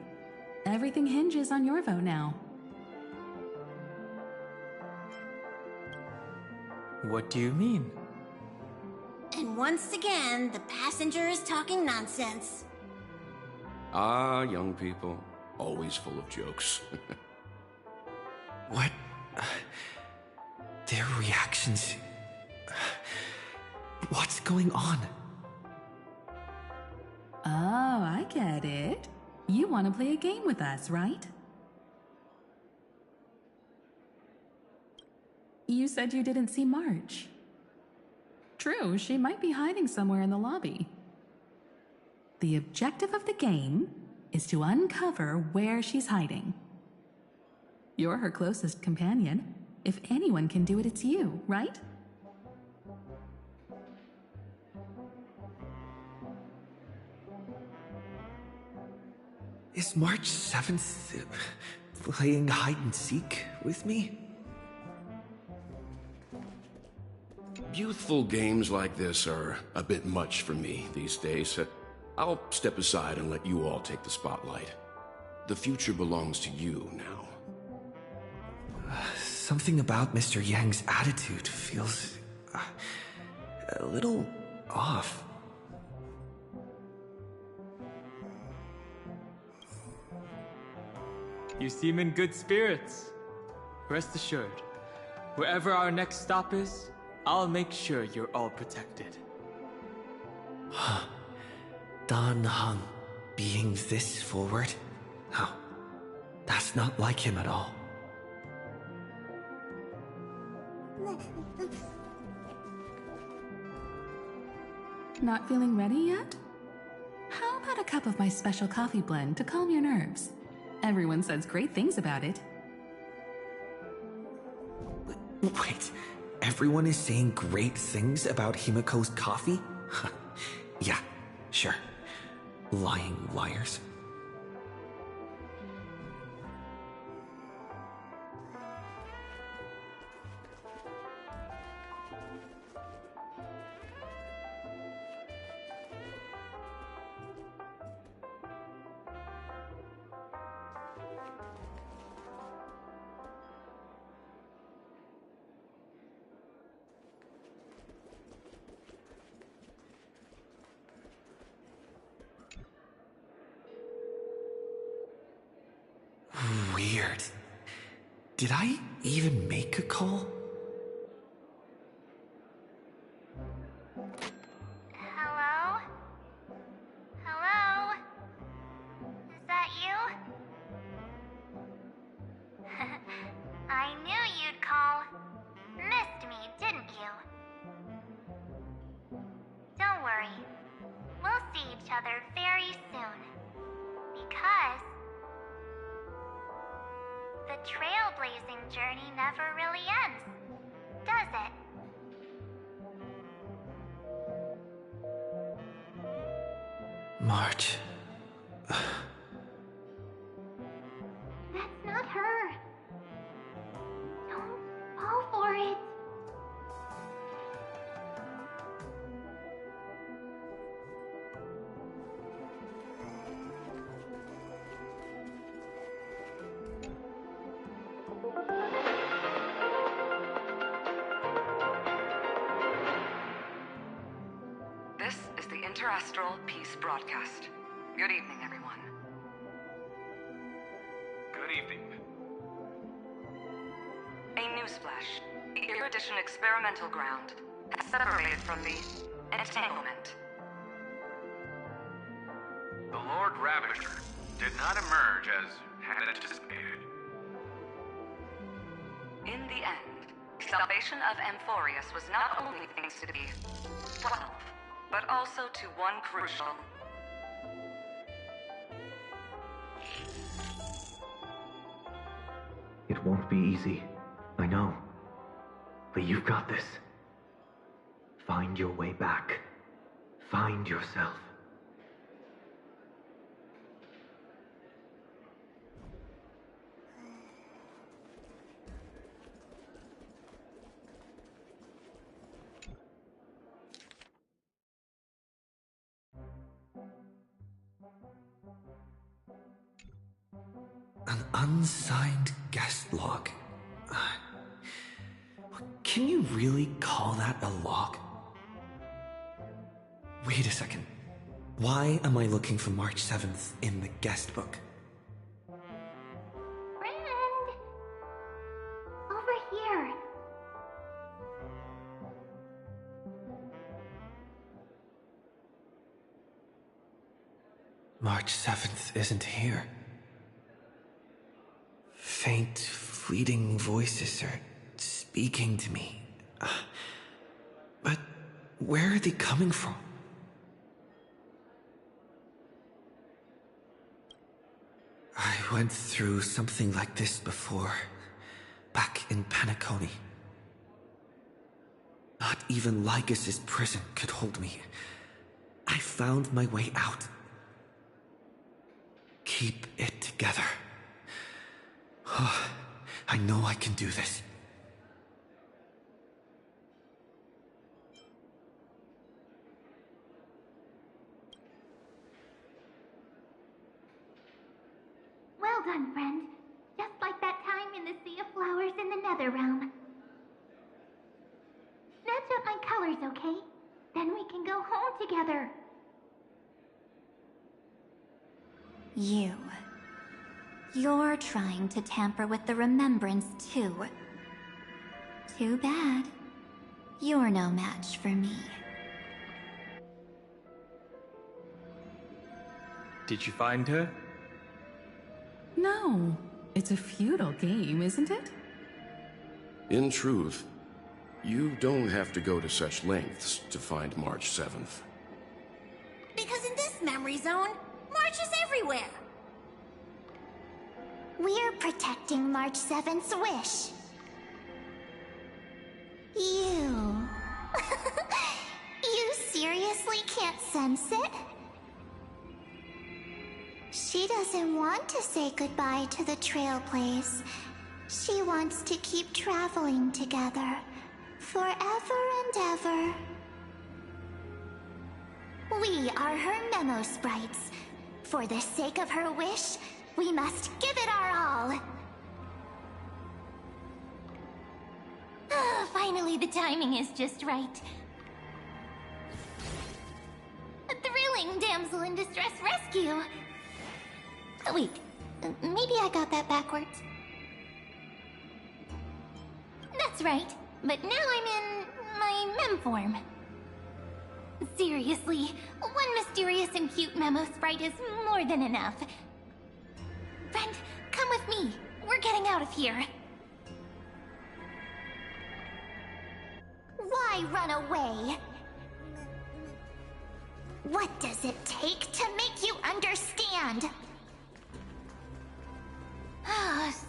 Speaker 9: Everything hinges on your vote now.
Speaker 14: What do you mean?
Speaker 12: And once again, the passenger is talking nonsense.
Speaker 11: Ah, young people, always full of jokes.
Speaker 1: What? Their reactions... What's going on?
Speaker 9: Oh, I get it. You want to play a game with us, right? You said you didn't see March. True, she might be hiding somewhere in the lobby. The objective of the game is to uncover where she's hiding. You're her closest companion. If anyone can do it, it's you, right?
Speaker 1: Is March 7th playing hide and seek with me?
Speaker 11: Youthful games like this are a bit much for me these days. I'll step aside and let you all take the spotlight. The future belongs to you now.
Speaker 1: Something about Mr. Yang's attitude feels... a little off.
Speaker 14: You seem in good spirits. Rest assured, wherever our next stop is, I'll make sure you're all protected.
Speaker 1: Dan Heng being this forward? Oh, that's not like him at all.
Speaker 9: Not feeling ready yet? How about a cup of my special coffee blend to calm your nerves? Everyone says great things about it.
Speaker 1: Wait, everyone is saying great things about Himiko's coffee? Yeah, sure. Lying liars. Weird. Did I even make a call?
Speaker 2: Hello? Hello? Is that you? I knew you'd call. Missed me, didn't you? Don't worry. We'll see each other very soon. Because the trailblazing journey never really ends, does it?
Speaker 1: March.
Speaker 10: That's not her. Don't fall for it.
Speaker 18: This is the Interastral Peace Broadcast. Good evening, everyone.
Speaker 19: Good evening.
Speaker 18: A newsflash. The Erudition experimental ground has separated from the entanglement.
Speaker 19: The Lord Ravager did not emerge as had anticipated.
Speaker 18: In the end, the salvation of Amphorius was not only thanks to the 12, but also to one crucial...
Speaker 17: It won't be easy. I know. But you've got this. Find your way back. Find yourself.
Speaker 1: An unsigned guest log. Can you really call that a log? Wait a second. Why am I looking for March 7th in the guest book?
Speaker 10: Friend! Over here.
Speaker 1: March 7th isn't here. Faint, fleeting voices are speaking to me. But where are they coming from? I went through something like this before, back in Penacony. Not even Lycus's prison could hold me. I found my way out. Keep it together. I know I can do this.
Speaker 10: Well done, friend. Just like that time in the Sea of Flowers in the Nether Realm. Match up my colors, okay? Then we can go home together.
Speaker 3: You're trying to tamper with the remembrance, too. Too bad. You're no match for me.
Speaker 14: Did you find her?
Speaker 9: No. It's a futile game, isn't it?
Speaker 11: In truth, you don't have to go to such lengths to find March 7th.
Speaker 12: Because in this memory zone, March is everywhere.
Speaker 2: We're protecting March 7th's wish. You... You seriously can't sense it? She doesn't want to say goodbye to the Trailblaze. She wants to keep traveling together. Forever and ever. We are her memo sprites. For the sake of her wish, we must give it our all. Finally, the timing is just right. A thrilling damsel in distress rescue. Wait, maybe I got that backwards. That's right, but now I'm in my mem form. Seriously, one mysterious and cute memo sprite is more than enough. Friend, come with me. We're getting out of here. Why run away? What does it take to make you understand?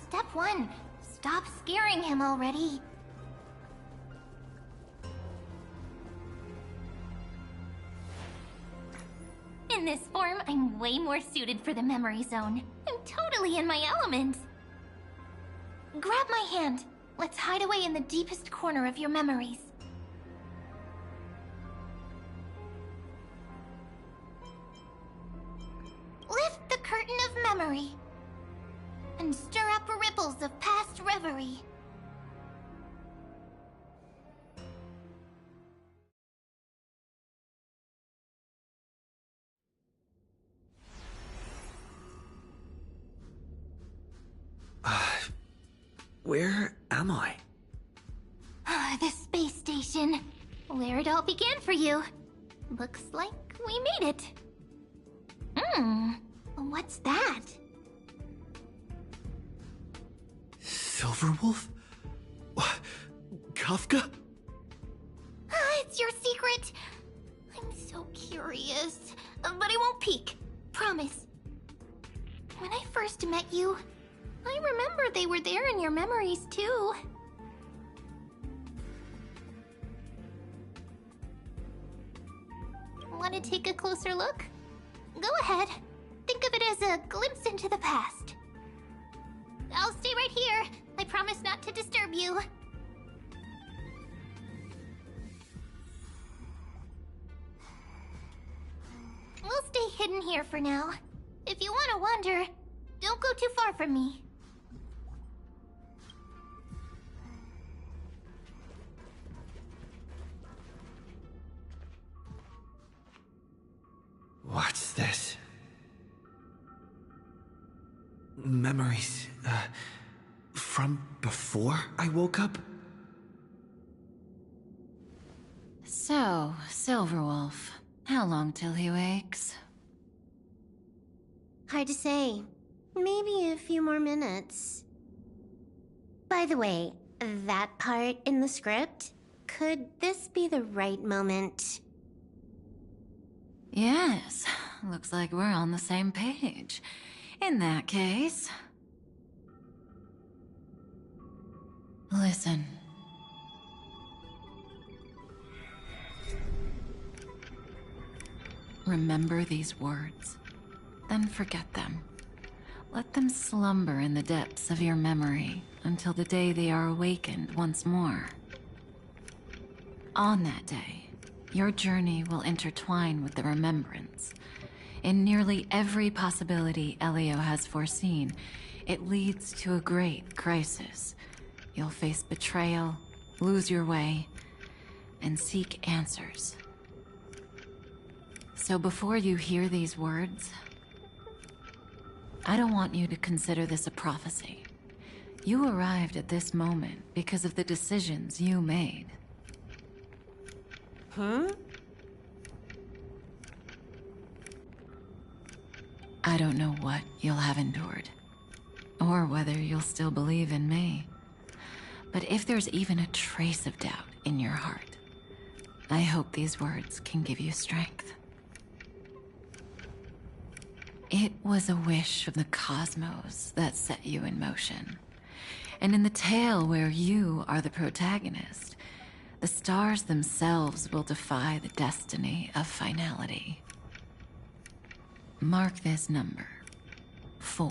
Speaker 2: Step 1. Stop scaring him already. In this form, I'm way more suited for the memory zone. I'm totally in my element. Grab my hand. Let's hide away in the deepest corner of your memories. Lift the curtain of memory and stir up ripples of past reverie.
Speaker 1: Where am I?
Speaker 2: The space station. Where it all began for you. Looks like we made it. What's that?
Speaker 1: Silverwolf? Kafka?
Speaker 2: It's your secret. I'm so curious. But I won't peek. Promise. When I first met you, I remember they were there in your memories too. Want to take a closer look? Go ahead. Think of it as a glimpse into the past. I'll stay right here. I promise not to disturb you. We'll stay hidden here for now. If you want to wander, don't go too far from me.
Speaker 1: memories, from before I woke up?
Speaker 20: So, Silverwolf, how long till he wakes?
Speaker 12: Hard to say. Maybe a few more minutes. By the way, that part in the script, could this be the right moment?
Speaker 20: Yes, looks like we're on the same page. In that case... Listen. Remember these words, then forget them. Let them slumber in the depths of your memory until the day they are awakened once more. On that day, your journey will intertwine with the remembrance. In nearly every possibility Elio has foreseen, it leads to a great crisis. You'll face betrayal, lose your way, and seek answers. So before you hear these words, I don't want you to consider this a prophecy. You arrived at this moment because of the decisions you made.
Speaker 12: Huh?
Speaker 20: I don't know what you'll have endured, or whether you'll still believe in me. But if there's even a trace of doubt in your heart, I hope these words can give you strength. It was a wish of the cosmos that set you in motion. And in the tale where you are the protagonist, the stars themselves will defy the destiny of finality. Mark this number, 4.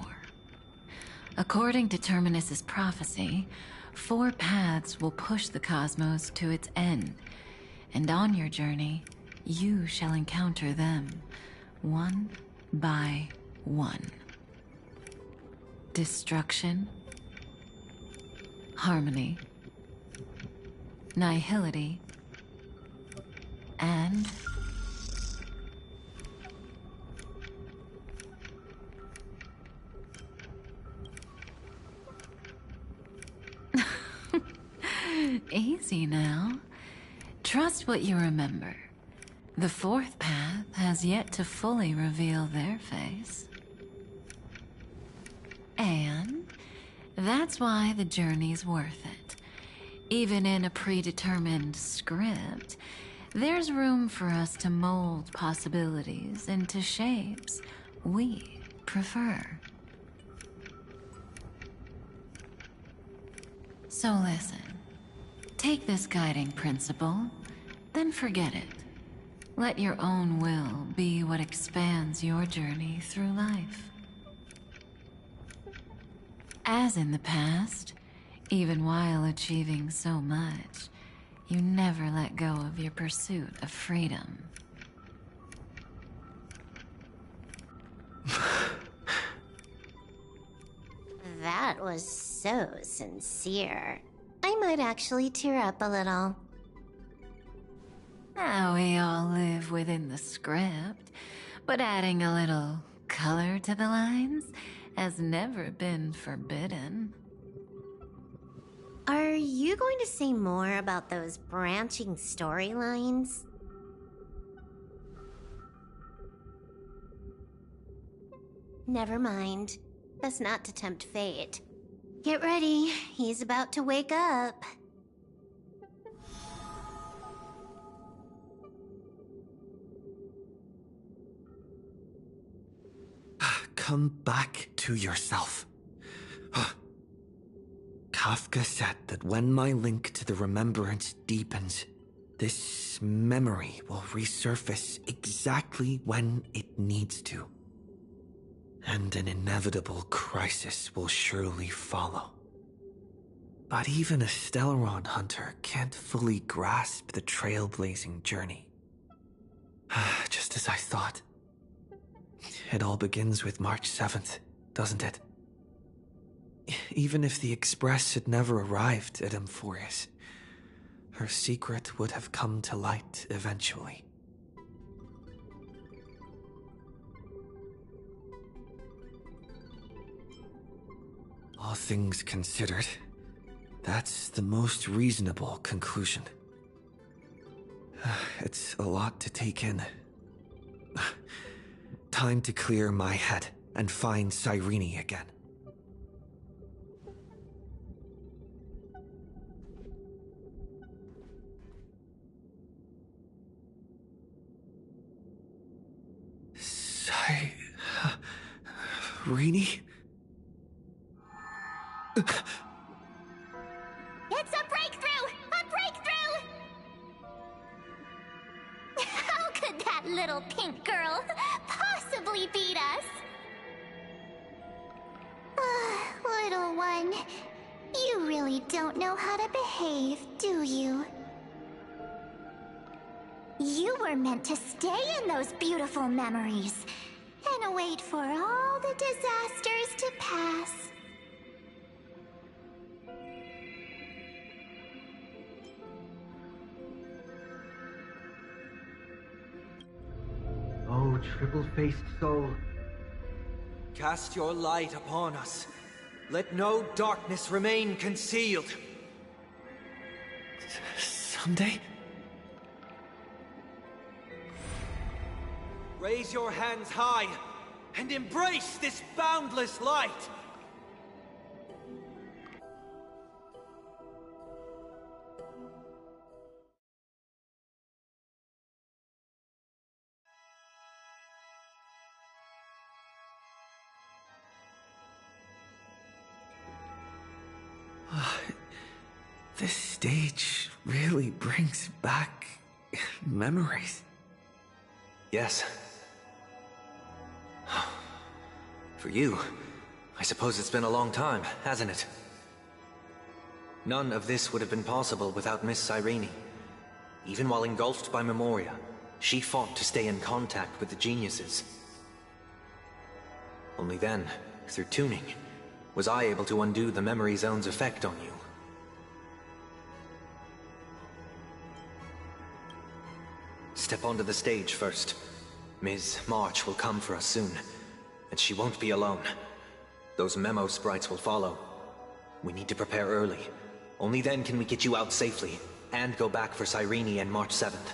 Speaker 20: According to Terminus's prophecy, 4 paths will push the cosmos to its end, and on your journey, you shall encounter them, one by one. Destruction, harmony, nihility, and easy now. Trust what you remember. The 4th path has yet to fully reveal their face. And that's why the journey's worth it. Even in a predetermined script, there's room for us to mold possibilities into shapes we prefer. So listen. Take this guiding principle, then forget it. Let your own will be what expands your journey through life. As in the past, even while achieving so much, you never let go of your pursuit of freedom.
Speaker 12: That was so sincere. I might actually tear up a little.
Speaker 20: Now we all live within the script, but adding a little color to the lines has never been forbidden.
Speaker 12: Are you going to say more about those branching storylines? Never mind. Best not to tempt fate. Get ready, he's about to wake up.
Speaker 1: Come back to yourself. Kafka said that when my link to the remembrance deepens, this memory will resurface exactly when it needs to. And an inevitable crisis will surely follow. But even a Stellaron hunter can't fully grasp the trailblazing journey. Just as I thought. It all begins with March 7th, doesn't it? Even if the Express had never arrived at Amphorius, her secret would have come to light eventually. things considered, that's the most reasonable conclusion. It's a lot to take in. Time to clear my head and find Cyrene again. Cyrene?
Speaker 10: It's a breakthrough! A breakthrough! How could that little pink girl possibly beat us? Little one, you really don't know how to behave, do you? You were meant to stay in those beautiful memories and wait for all the disasters to pass.
Speaker 17: Oh, triple-faced soul.
Speaker 21: Cast your light upon us. Let no darkness remain concealed.
Speaker 1: Someday?
Speaker 21: Raise your hands high and embrace this boundless light.
Speaker 1: This stage really brings back memories.
Speaker 8: Yes. For you, I suppose it's been a long time, hasn't it? None of this would have been possible without Miss Cyrene. Even while engulfed by Memoria, she fought to stay in contact with the geniuses. Only then, through tuning, was I able to undo the memory zone's effect on you. Step onto the stage first. Ms. March will come for us soon, and she won't be alone. Those memo sprites will follow. We need to prepare early. Only then can we get you out safely, and go back for Cyrene and March 7th.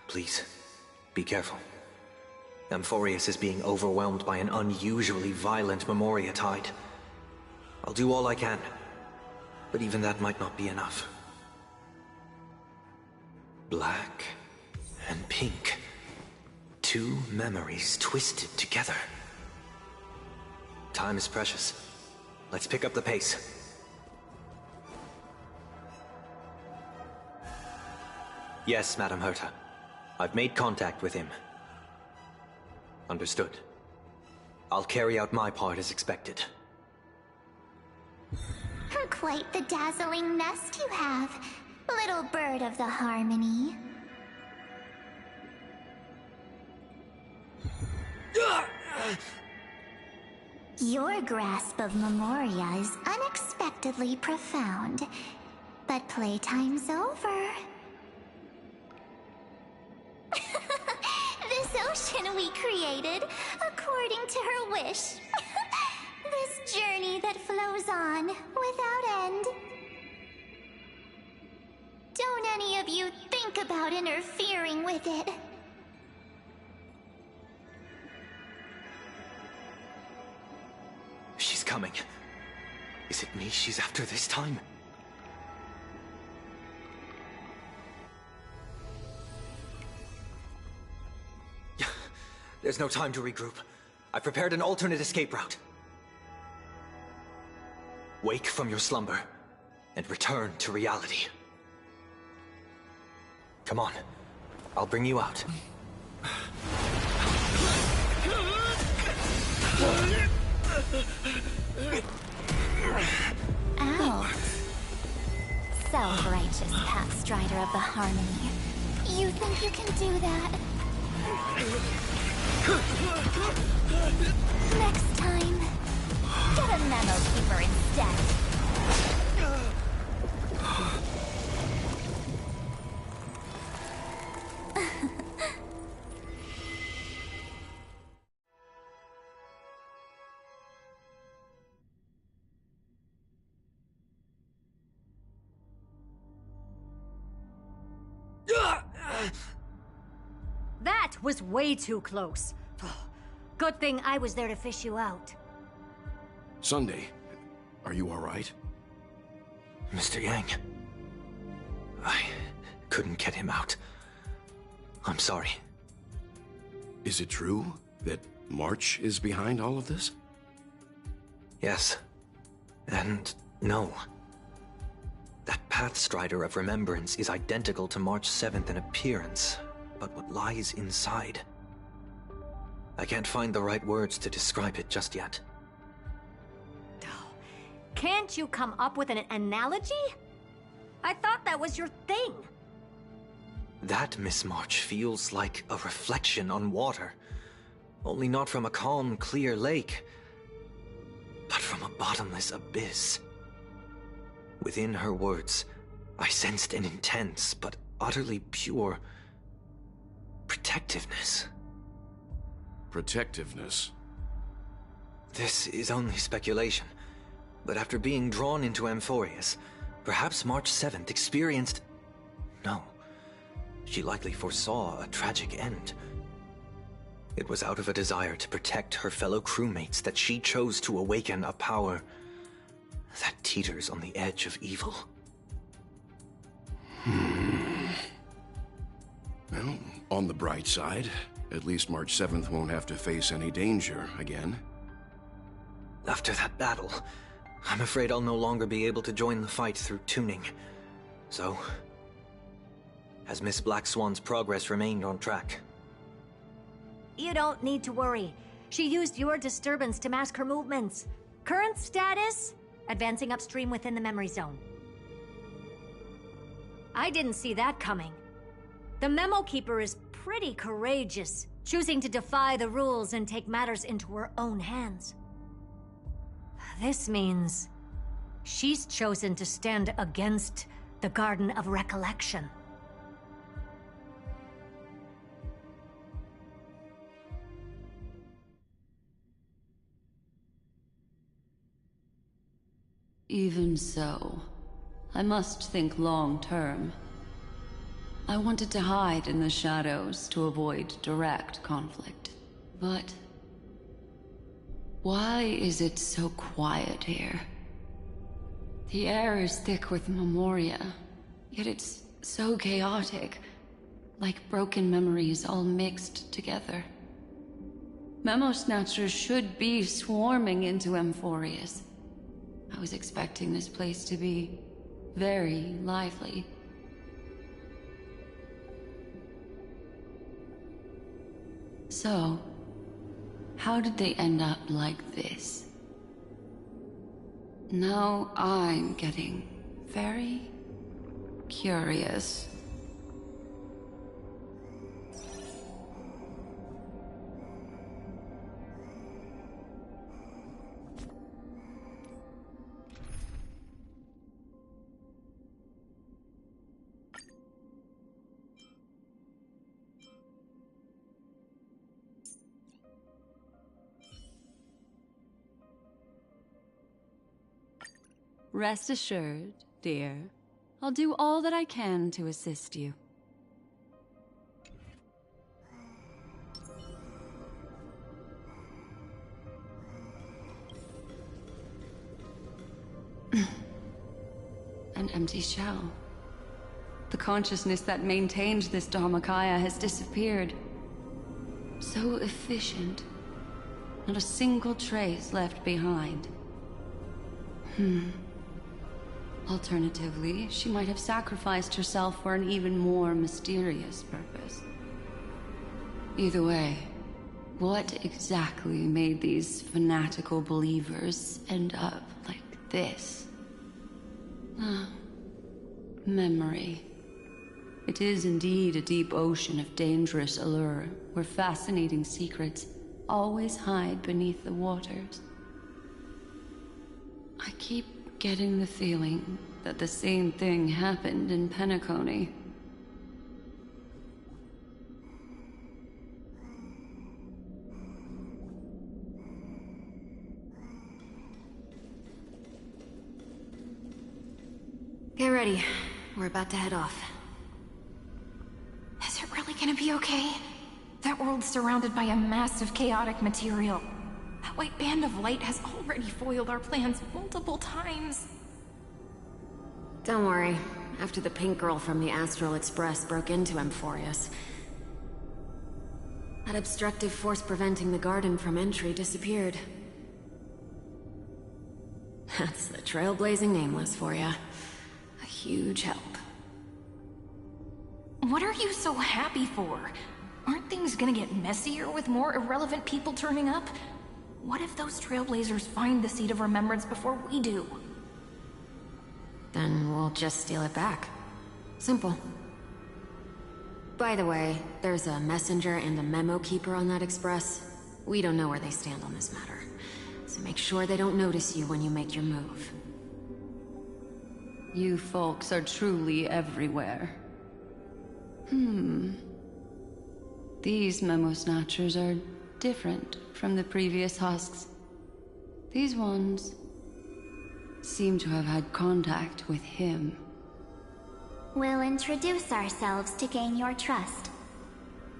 Speaker 8: Please, be careful. Amphorius is being overwhelmed by an unusually violent Memoria tide. I'll do all I can, but even that might not be enough. Black and pink. Two memories twisted together. Time is precious. Let's pick up the pace. Yes, Madam Herta. I've made contact with him. Understood. I'll carry out my part as expected.
Speaker 10: Quite the dazzling nest you have, little bird of the harmony. Your grasp of Memoria is unexpectedly profound, but playtime's over. This ocean we created, according to her wish. This journey that flows on, without end. Don't any of you think about interfering with it.
Speaker 8: She's coming. Is it me she's after this time? There's no time to regroup. I've prepared an alternate escape route. Wake from your slumber and return to reality. Come on. I'll bring you out.
Speaker 10: Ow. Self-righteous pathstrider of the harmony. You think you can do that? Next time, get a memo keeper instead.
Speaker 5: That was way too close. Good thing I was there to fish you out.
Speaker 11: Sunday, are you all right?
Speaker 8: Mr. Yang. I couldn't get him out. I'm sorry.
Speaker 11: Is it true that March is behind all of this?
Speaker 8: Yes. And no. That Pathstrider of Remembrance is identical to March 7th in appearance, but what lies inside? I can't find the right words to describe it just yet.
Speaker 5: Can't you come up with an analogy? I thought that was your thing.
Speaker 8: That, Miss March, feels like a reflection on water. Only not from a calm, clear lake, but from a bottomless abyss. Within her words, I sensed an intense but utterly pure protectiveness.
Speaker 11: Protectiveness?
Speaker 8: This is only speculation, but after being drawn into Amphorius, perhaps March 7th experienced... No, she likely foresaw a tragic end. It was out of a desire to protect her fellow crewmates that she chose to awaken a power that teeters on the edge of evil.
Speaker 11: Well, on the bright side, at least March 7th won't have to face any danger again.
Speaker 8: After that battle, I'm afraid I'll no longer be able to join the fight through tuning. So, has Miss Black Swan's progress remained on track?
Speaker 5: You don't need to worry. She used your disturbance to mask her movements. Current status? Advancing upstream within the memory zone. I didn't see that coming. The Memo Keeper is pretty courageous, choosing to defy the rules and take matters into her own hands. This means she's chosen to stand against the Garden of Recollection.
Speaker 13: Even so, I must think long-term. I wanted to hide in the shadows to avoid direct conflict. But why is it so quiet here? The air is thick with memoria, yet it's so chaotic, like broken memories all mixed together. Memo Snatchers should be swarming into Amphorius. I was expecting this place to be very lively. So, how did they end up like this? Now I'm getting very curious. Rest assured, dear. I'll do all that I can to assist you. An empty shell. The consciousness that maintained this Dharmakaya has disappeared. So efficient. Not a single trace left behind. Alternatively, she might have sacrificed herself for an even more mysterious purpose. Either way, what exactly made these fanatical believers end up like this? Memory. It is indeed a deep ocean of dangerous allure, where fascinating secrets always hide beneath the waters. I keep getting the feeling that the same thing happened in Penacony.
Speaker 5: Get ready. We're about to head off.
Speaker 10: Has her
Speaker 7: gonna be okay? That world's surrounded by a massive chaotic material. That white band of light has already foiled our plans multiple times.
Speaker 22: Don't worry. After the pink girl from the Astral Express broke into Amphorius, that obstructive force preventing the garden from entry disappeared. That's the trailblazing Nameless for ya. A huge help.
Speaker 7: What are you so happy for? Aren't things gonna get messier with more irrelevant people turning up? What if those trailblazers find the Seed of Remembrance before we do?
Speaker 22: Then we'll just steal it back. Simple. By the way, there's a messenger and a memo keeper on that express. We don't know where they stand on this matter. So make sure they don't notice you when you make your move.
Speaker 13: You folks are truly everywhere. These memo snatchers are different from the previous husks. These ones seem to have had contact with him.
Speaker 10: We'll introduce ourselves to gain your trust.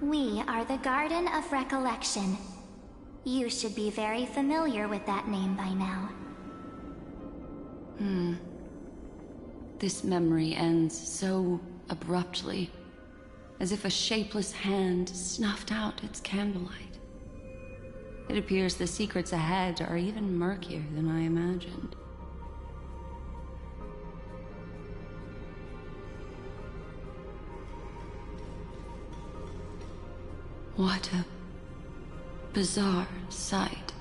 Speaker 10: We are the Garden of Recollection. You should be very familiar with that name by now.
Speaker 13: This memory ends so abruptly, as if a shapeless hand snuffed out its candlelight. It appears the secrets ahead are even murkier than I imagined. What a bizarre sight.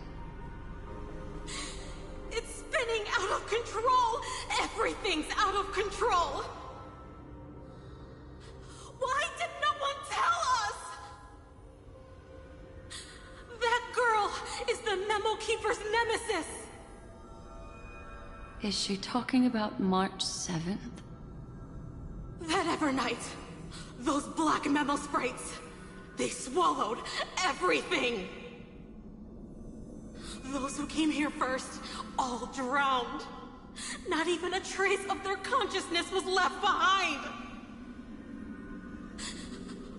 Speaker 23: It's spinning out of control! Everything's out of control! Why did no one tell us? That girl is the Memo Keeper's nemesis!
Speaker 13: Is she talking about March 7th?
Speaker 23: That evernight, those black memo sprites, they swallowed everything! Those who came here first, all drowned. Not even a trace of their consciousness was left behind!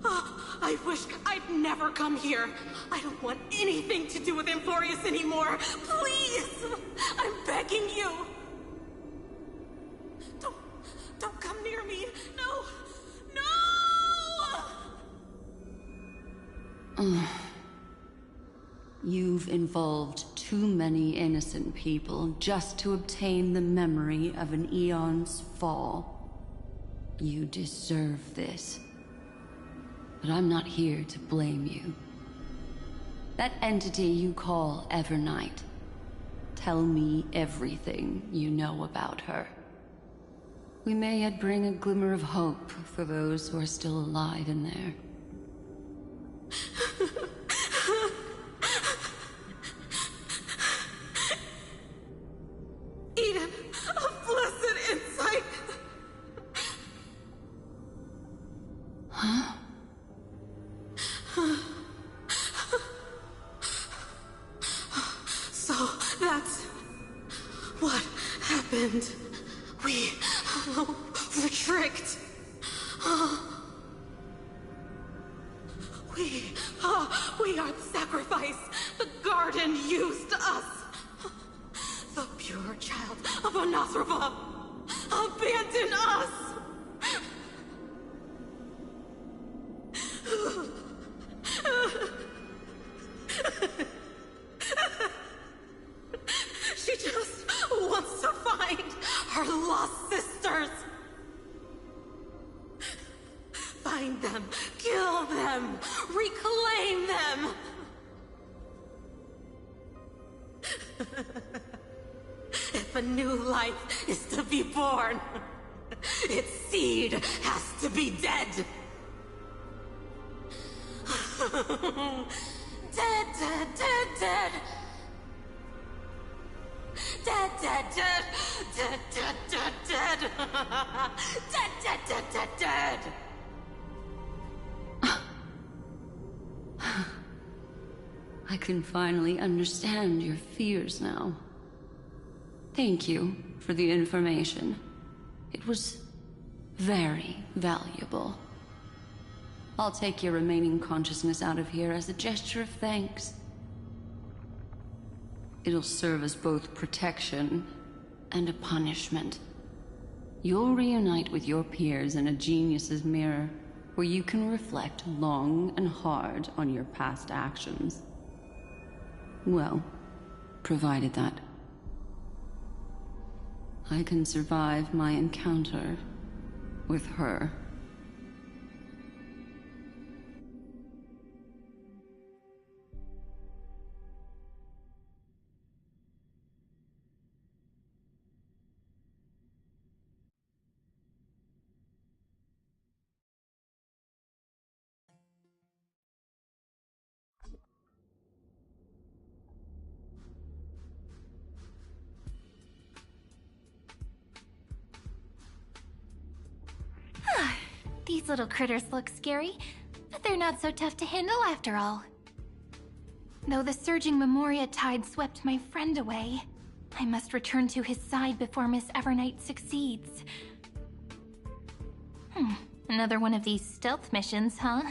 Speaker 23: I wish I'd never come here. I don't want anything to do with Amphorius anymore. Please! I'm begging you! Don't come near me! No! No!
Speaker 13: You've involved too many innocent people just to obtain the memory of an eon's fall. You deserve this. But I'm not here to blame you. That entity you call Evernight. Tell me everything you know about her. We may yet bring a glimmer of hope for those who are still alive in there.
Speaker 23: Eden, a blessed insight!
Speaker 13: Huh?
Speaker 23: So, that's what happened. We were tricked. We are the sacrifice. The garden used us. The pure child of Anathrava abandoned us. She just wants to find her lost sisters. Find them, kill them, reclaim them. If a new life is to be born, its seed has to be dead. Dead, dead, dead, dead. Dead, dead, dead, dead, dead, dead, dead. Dead, dead, dead, dead, dead.
Speaker 13: I can finally understand your fears now. Thank you for the information. It was very valuable. I'll take your remaining consciousness out of here as a gesture of thanks. It'll serve as both protection and a punishment. You'll reunite with your peers in a genius's mirror, where you can reflect long and hard on your past actions. Well, provided that I can survive my encounter with her.
Speaker 2: These little critters look scary, but they're not so tough to handle after all. Though the surging Memoria tide swept my friend away, I must return to his side before Miss Evernight succeeds. Another one of these stealth missions, huh?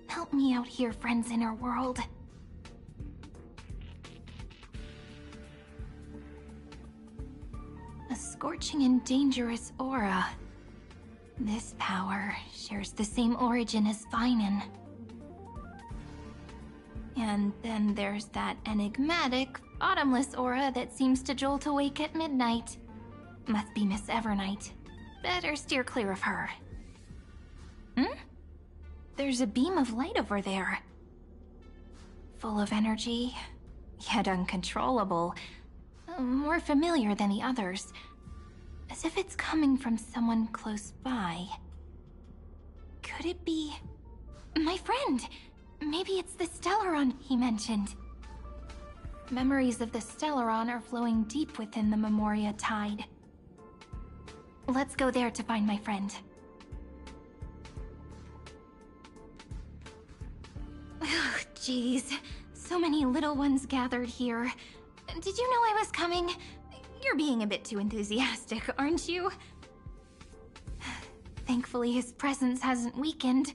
Speaker 2: Help me out here, friend's inner world. A scorching and dangerous aura. This power shares the same origin as Vinen. And then there's that enigmatic, bottomless aura that seems to jolt awake at midnight. Must be Miss Evernight. Better steer clear of her. There's a beam of light over there. Full of energy, yet uncontrollable. More familiar than the others. As if it's coming from someone close by. Could it be... my friend? Maybe it's the Stellaron he mentioned. Memories of the Stellaron are flowing deep within the Memoria tide. Let's go there to find my friend. Jeez, so many little ones gathered here. Did you know I was coming? You're being a bit too enthusiastic, aren't you? Thankfully, his presence hasn't weakened.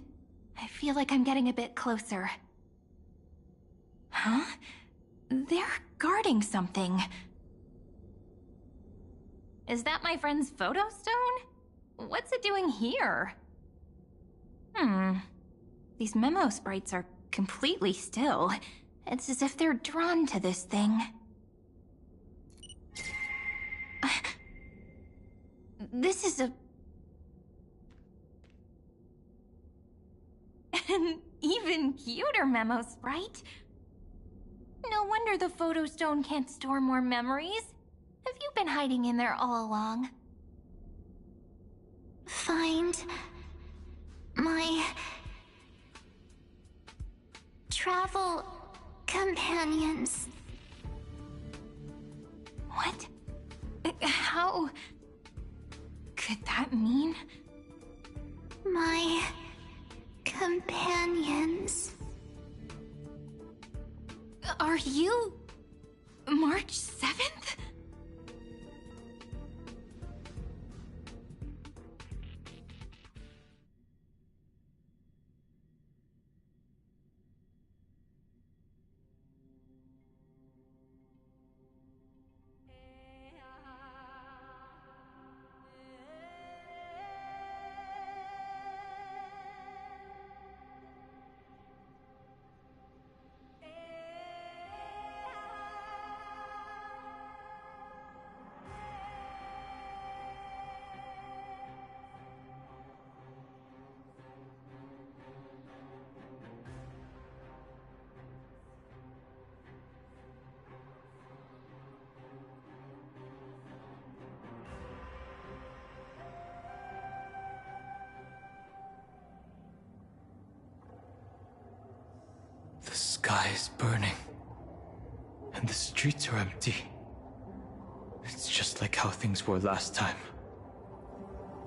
Speaker 2: I feel like I'm getting a bit closer. Huh? They're guarding something. Is that my friend's photo stone? What's it doing here? These memo sprites are completely still. It's as if they're drawn to this thing. This is an even cuter memo sprite. No wonder the photo stone can't store more memories. Have you been hiding in there all along?
Speaker 10: Find my travel companions.
Speaker 2: What? How could that mean?
Speaker 10: My companions.
Speaker 2: Are you March 7th?
Speaker 14: The sky is burning, and the streets are empty. It's just like how things were last time.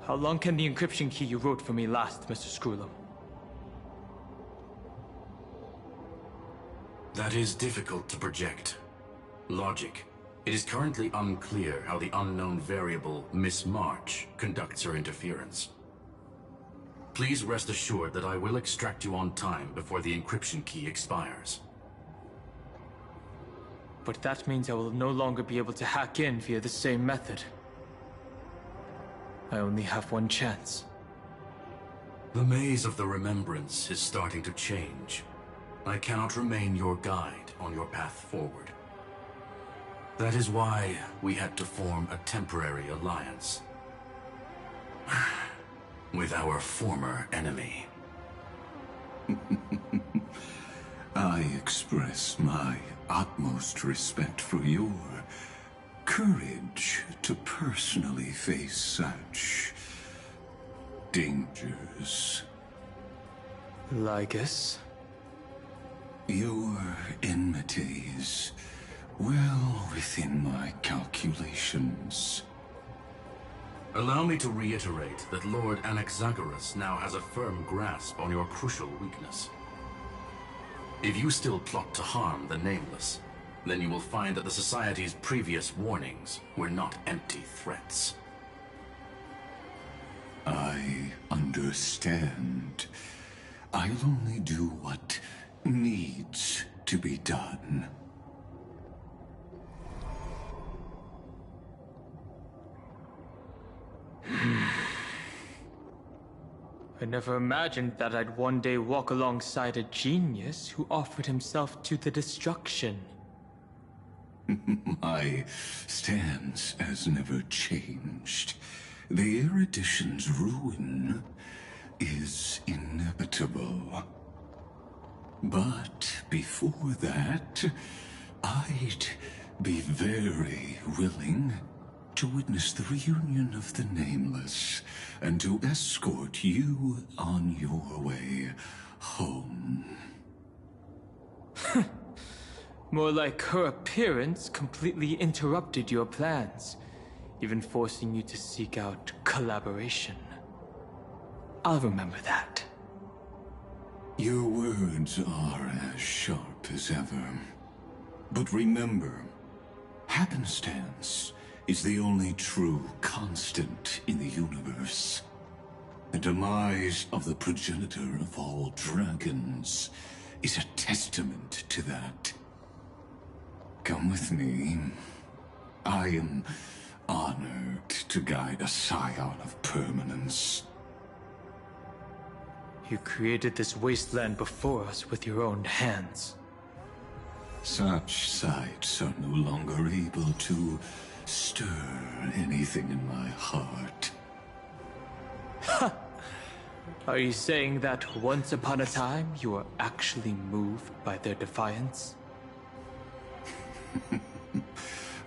Speaker 14: How long can the encryption key you wrote for me last, Mr. Screwlum?
Speaker 11: That is difficult to project. Logic. It is currently unclear how the unknown variable, Miss March, conducts her interference. Please rest assured that I will extract you on time before the encryption key expires.
Speaker 14: But that means I will no longer be able to hack in via the same method. I only have one chance.
Speaker 11: The maze of the Remembrance is starting to change. I cannot remain your guide on your path forward. That is why we had to form a temporary alliance with our former enemy.
Speaker 4: I express my utmost respect for your courage to personally face such dangers.
Speaker 14: Lygus?
Speaker 4: Your enmities, well within my calculations.
Speaker 11: Allow me to reiterate that Lord Anaxagoras now has a firm grasp on your crucial weakness. If you still plot to harm the Nameless, then you will find that the Society's previous warnings were not empty threats.
Speaker 4: I understand. I'll only do what needs to be done.
Speaker 14: I never imagined that I'd one day walk alongside a genius who offered himself to the destruction.
Speaker 4: My stance has never changed. The erudition's ruin is inevitable. But before that, I'd be very willing to witness the reunion of the Nameless and to escort you on your way home.
Speaker 14: More like her appearance completely interrupted your plans, even forcing you to seek out collaboration. I'll remember that.
Speaker 4: Your words are as sharp as ever. But remember, happenstance is the only true constant in the universe. The demise of the progenitor of all dragons is a testament to that. Come with me. I am honored to guide a scion of permanence.
Speaker 14: You created this wasteland before us with your own hands.
Speaker 4: Such sights are no longer able to stir anything in my heart.
Speaker 14: Ha! Are you saying that once upon a time you were actually moved by their defiance?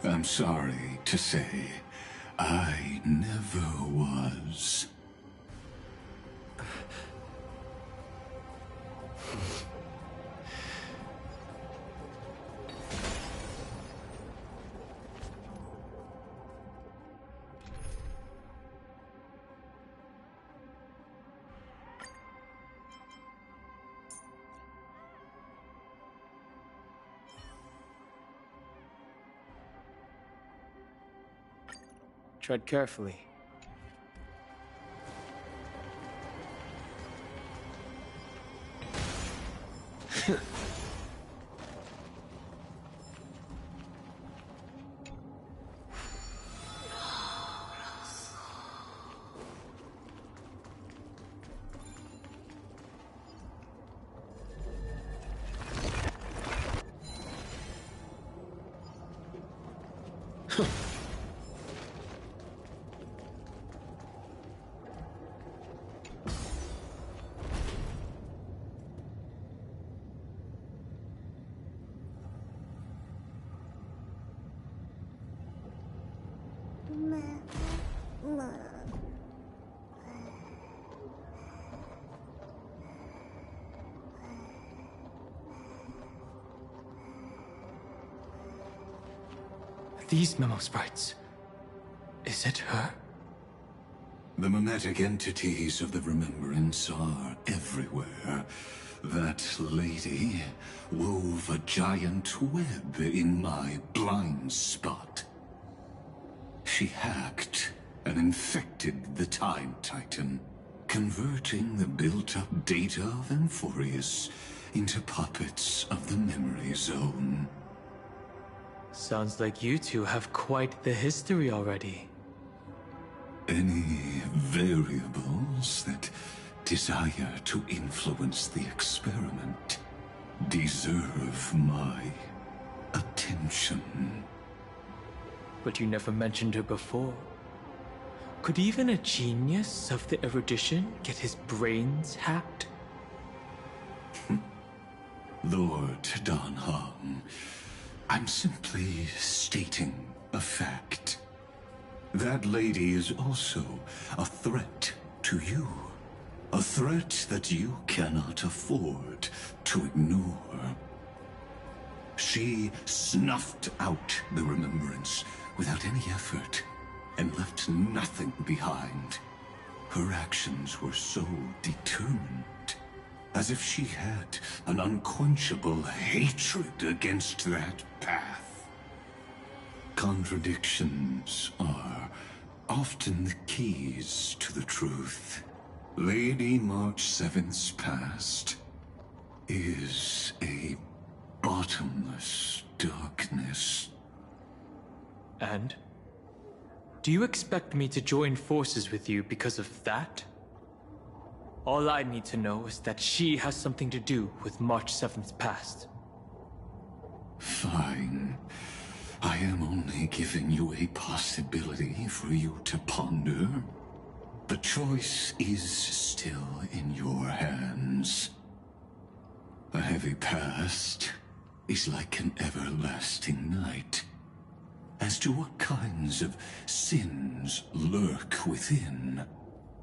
Speaker 4: I'm sorry to say, I never was.
Speaker 14: Tread carefully. These memo sprites. Is it her?
Speaker 4: The mimetic entities of the Remembrance are everywhere. That lady wove a giant web in my blind spot. She hacked and infected the Time Titan. converting the built-up data of Amphorius into puppets of the memory zone.
Speaker 14: Sounds like you two have quite the history already.
Speaker 4: Any variables that desire to influence the experiment deserve my attention.
Speaker 14: But you never mentioned her before. Could even a genius of the erudition get his brains hacked?
Speaker 4: Lord Dan Hong, I'm simply stating a fact. That lady is also a threat to you. A threat that you cannot afford to ignore. She snuffed out the remembrance without any effort and left nothing behind. Her actions were so determined, as if she had an unquenchable hatred against that path. Contradictions are often the keys to the truth. Lady March 7th's past is a bottomless darkness.
Speaker 14: And? Do you expect me to join forces with you because of that? All I need to know is that she has something to do with March 7th's past.
Speaker 4: Fine. I am only giving you a possibility for you to ponder. The choice is still in your hands. A heavy past is like an everlasting night. As to what kinds of sins lurk within,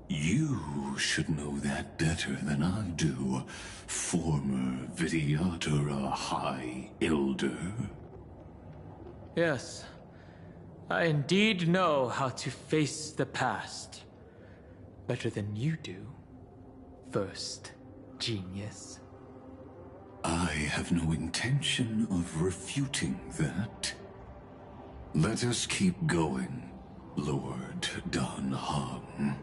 Speaker 4: you should know that better than I do, former Vidyadhara High Elder.
Speaker 14: Yes, I indeed know how to face the past. Better than you do, first genius.
Speaker 4: I have no intention of refuting that. Let us keep going, Lord Dan Hong.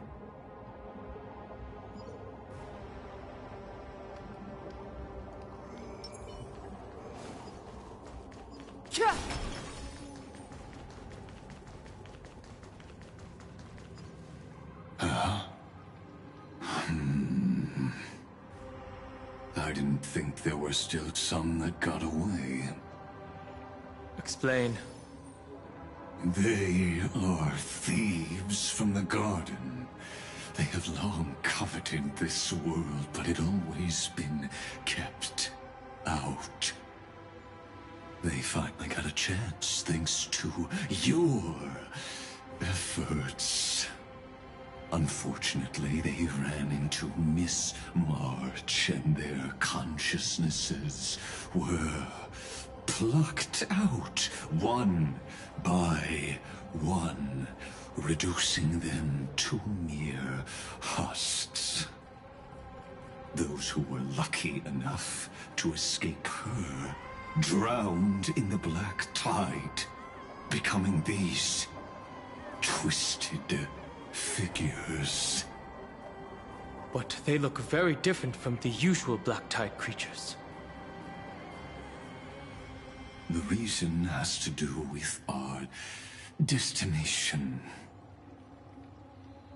Speaker 4: I didn't think there were still some that got away.
Speaker 14: Explain.
Speaker 4: They are thieves from the garden. They have long coveted this world, but it always been kept out. They finally got a chance thanks to your efforts. Unfortunately, they ran into Miss March, and their consciousnesses were plucked out one by one, reducing them to mere husks. Those who were lucky enough to escape her drowned in the black tide, becoming these twisted figures.
Speaker 14: But they look very different from the usual Black Tide creatures.
Speaker 4: The reason has to do with our destination.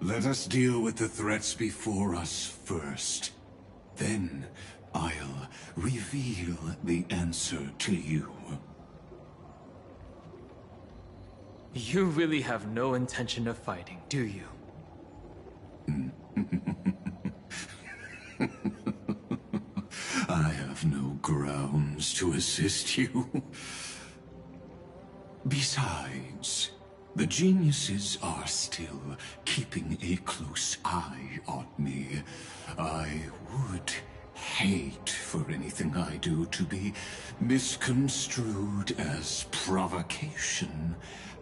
Speaker 4: Let us deal with the threats before us first. Then I'll reveal the answer to you.
Speaker 14: You really have no intention of fighting, do you?
Speaker 4: I have no grounds to assist you. Besides, the geniuses are still keeping a close eye on me. I would hate for anything I do to be misconstrued as provocation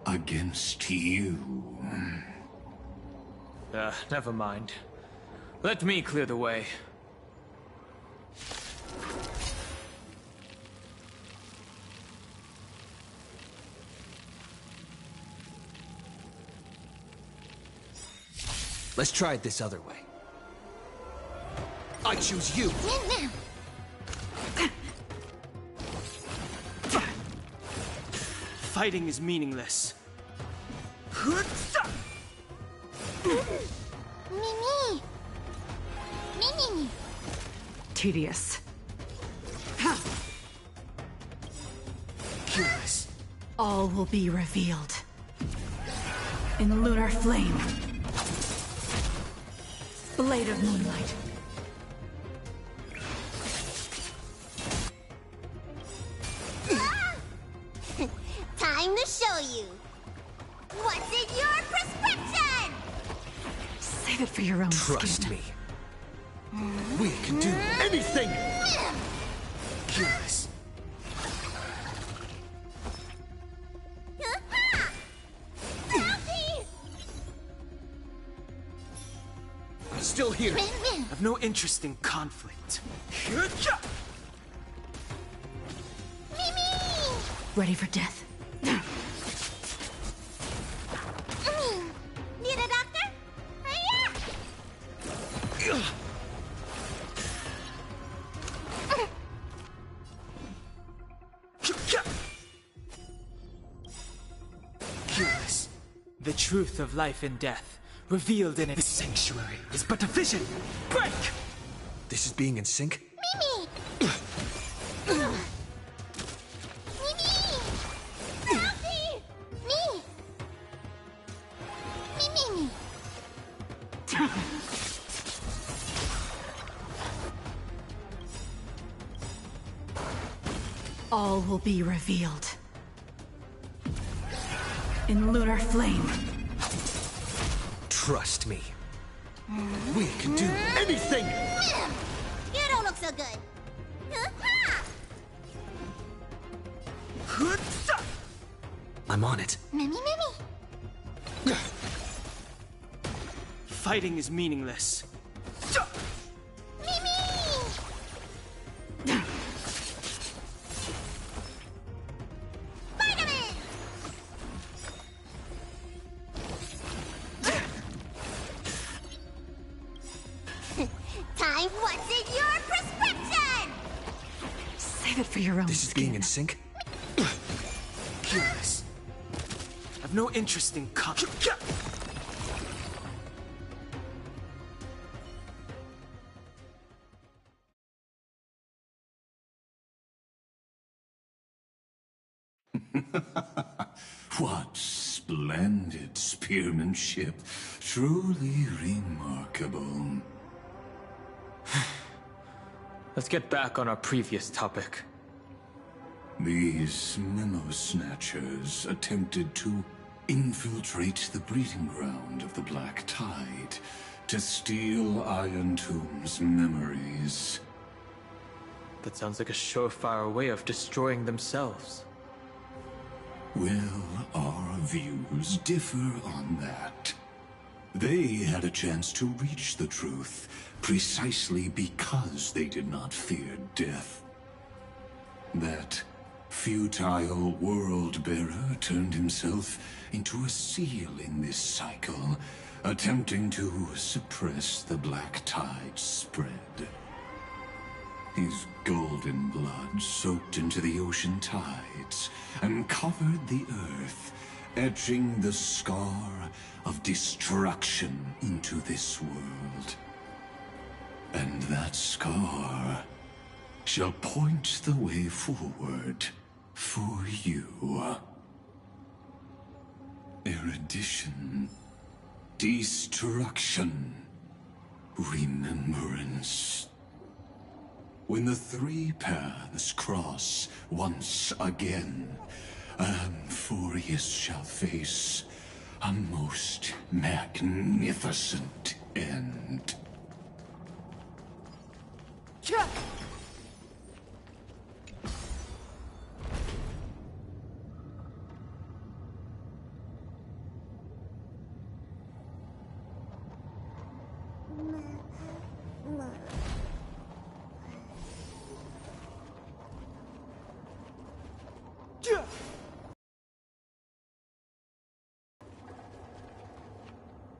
Speaker 4: against you.
Speaker 14: Never mind. Let me clear the way.
Speaker 1: Let's try it this other way. I choose you.
Speaker 6: Fighting is meaningless.
Speaker 2: Mimi! Mimi!
Speaker 15: Tedious.
Speaker 6: Curious.
Speaker 15: All will be revealed. In lunar flame. Blade of moonlight.
Speaker 12: Time to show you. What's in your prescription?
Speaker 15: Save it for your own
Speaker 1: Trust
Speaker 15: skin.
Speaker 1: me. We can do anything!
Speaker 6: Curious.
Speaker 1: Still here.
Speaker 6: I've no interest in conflict.
Speaker 15: Ready for death.
Speaker 12: Need a doctor?
Speaker 6: Curious. The truth of life and death, revealed in it. This sanctuary is but a vision. Break!
Speaker 1: This is being in sync?
Speaker 12: Mimi! Mimi! Healthy! Me! Mimi!
Speaker 15: All will be revealed. In lunar flame.
Speaker 1: Trust me. We can do anything!
Speaker 12: You don't look so good.
Speaker 1: I'm on it.
Speaker 12: Mimi!
Speaker 6: Fighting is meaningless.
Speaker 12: Time, what's in your prescription?
Speaker 15: Save it for your own
Speaker 1: This is being in sync?
Speaker 6: Curious. I've no interest in conflict.
Speaker 4: What splendid spearmanship. Truly remarkable.
Speaker 6: Let's get back on our previous topic.
Speaker 4: These memo snatchers attempted to infiltrate the breeding ground of the Black Tide to steal Iron Tomb's memories.
Speaker 6: That sounds like a surefire way of destroying themselves.
Speaker 4: Well, our views differ on that. They had a chance to reach the truth precisely because they did not fear death. That futile world-bearer turned himself into a seal in this cycle, attempting to suppress the Black Tide's spread. His golden blood soaked into the ocean tides and covered the earth, etching the scar of destruction into this world. And that scar shall point the way forward for you. Erudition, destruction, remembrance. When the three paths cross once again, Amphorius shall face a most magnificent end.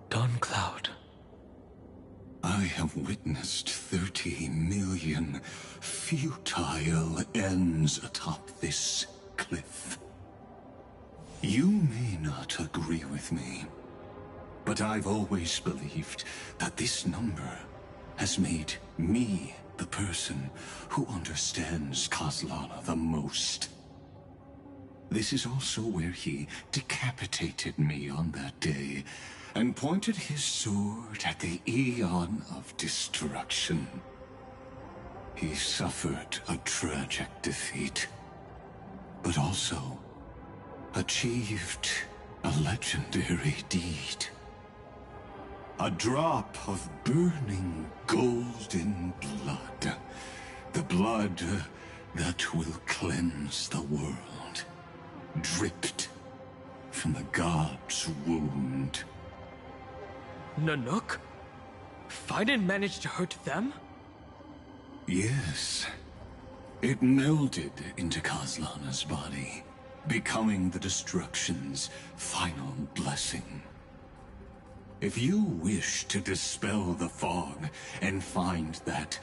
Speaker 1: Dawn Cloud.
Speaker 4: I have witnessed 30 million futile ends atop this cliff. You may not agree with me, but I've always believed that this number has made me the person who understands Kozlana the most. This is also where he decapitated me on that day and pointed his sword at the Eon of Destruction. He suffered a tragic defeat, but also achieved a legendary deed. A drop of burning golden blood. The blood that will cleanse the world. Dripped from the god's wound.
Speaker 6: Nanook? Fiden managed to hurt them?
Speaker 4: Yes. It melded into Kozlana's body, becoming the Destruction's final blessing. If you wish to dispel the fog and find that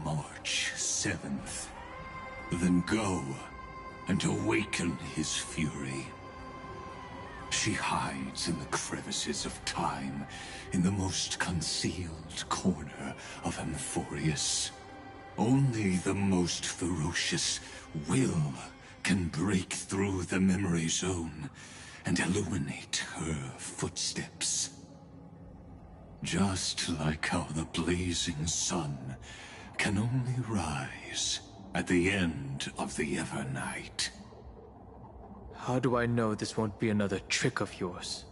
Speaker 4: March 7th, then go and awaken his fury. She hides in the crevices of time, in the most concealed corner of Amphorius. Only the most ferocious will can break through the memory zone and illuminate her footsteps. Just like how the blazing sun can only rise at the end of the evernight.
Speaker 6: How do I know this won't be another trick of yours?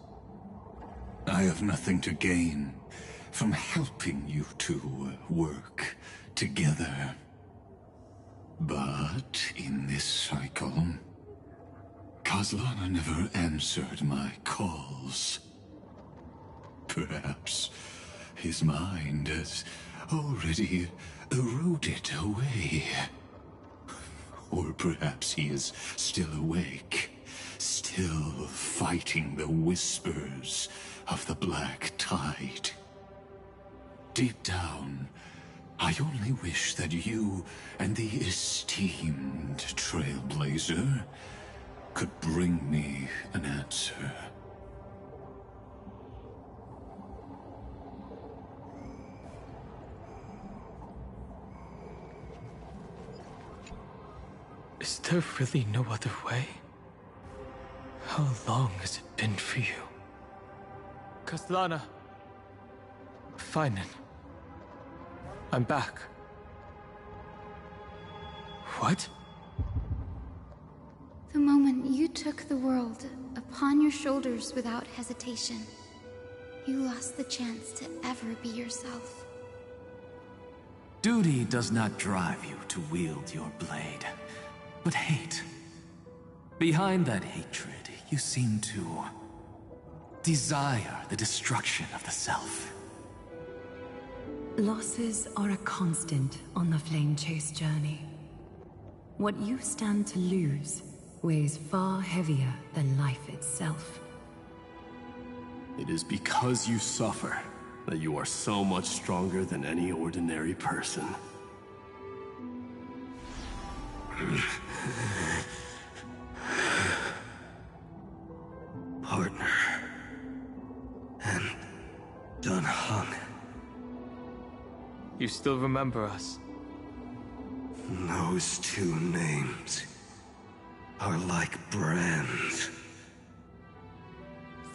Speaker 4: I have nothing to gain from helping you two work together. But in this cycle, Kozlana never answered my calls. Perhaps his mind has already eroded away. Or perhaps he is still awake, still fighting the whispers of the Black Tide. Deep down, I only wish that you and the esteemed Trailblazer could bring me an answer.
Speaker 6: Is there really no other way? How long has it been for you? Kozlana. Finen. I'm back. What?
Speaker 2: The moment you took the world upon your shoulders without hesitation, you lost the chance to ever be yourself.
Speaker 16: Duty does not drive you to wield your blade, but hate. Behind that hatred, you seem to desire the destruction of the self.
Speaker 18: Losses are a constant on the Flame Chase journey. What you stand to lose weighs far heavier than life itself.
Speaker 19: It is because you suffer that you are so much stronger than any ordinary person.
Speaker 24: Partner. And Dan Heng.
Speaker 6: You still remember us?
Speaker 24: Those two names are like brands.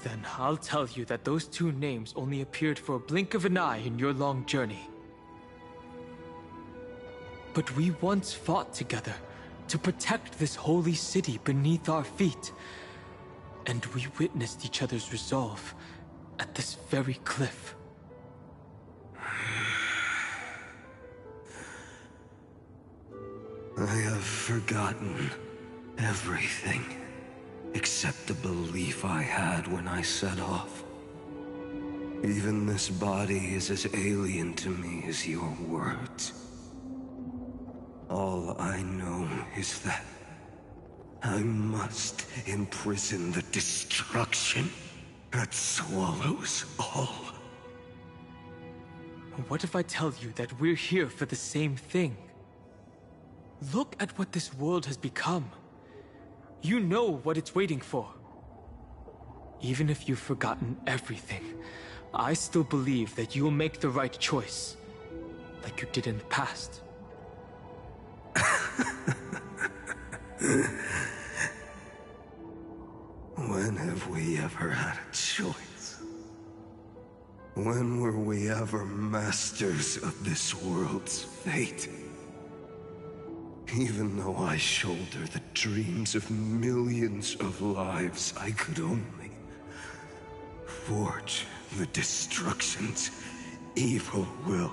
Speaker 6: Then I'll tell you that those two names only appeared for a blink of an eye in your long journey. But we once fought together to protect this holy city beneath our feet. And we witnessed each other's resolve at this very cliff.
Speaker 24: I have forgotten everything, except the belief I had when I set off. Even this body is as alien to me as your words. All I know is that I must imprison the destruction that swallows all.
Speaker 6: What if I tell you that we're here for the same thing? Look at what this world has become. You know what it's waiting for. Even if you've forgotten everything, I still believe that you'll make the right choice, like you did in the past.
Speaker 24: When have we ever had a choice? When were we ever masters of this world's fate? Even though I shoulder the dreams of millions of lives, I could only forge the destruction's evil will.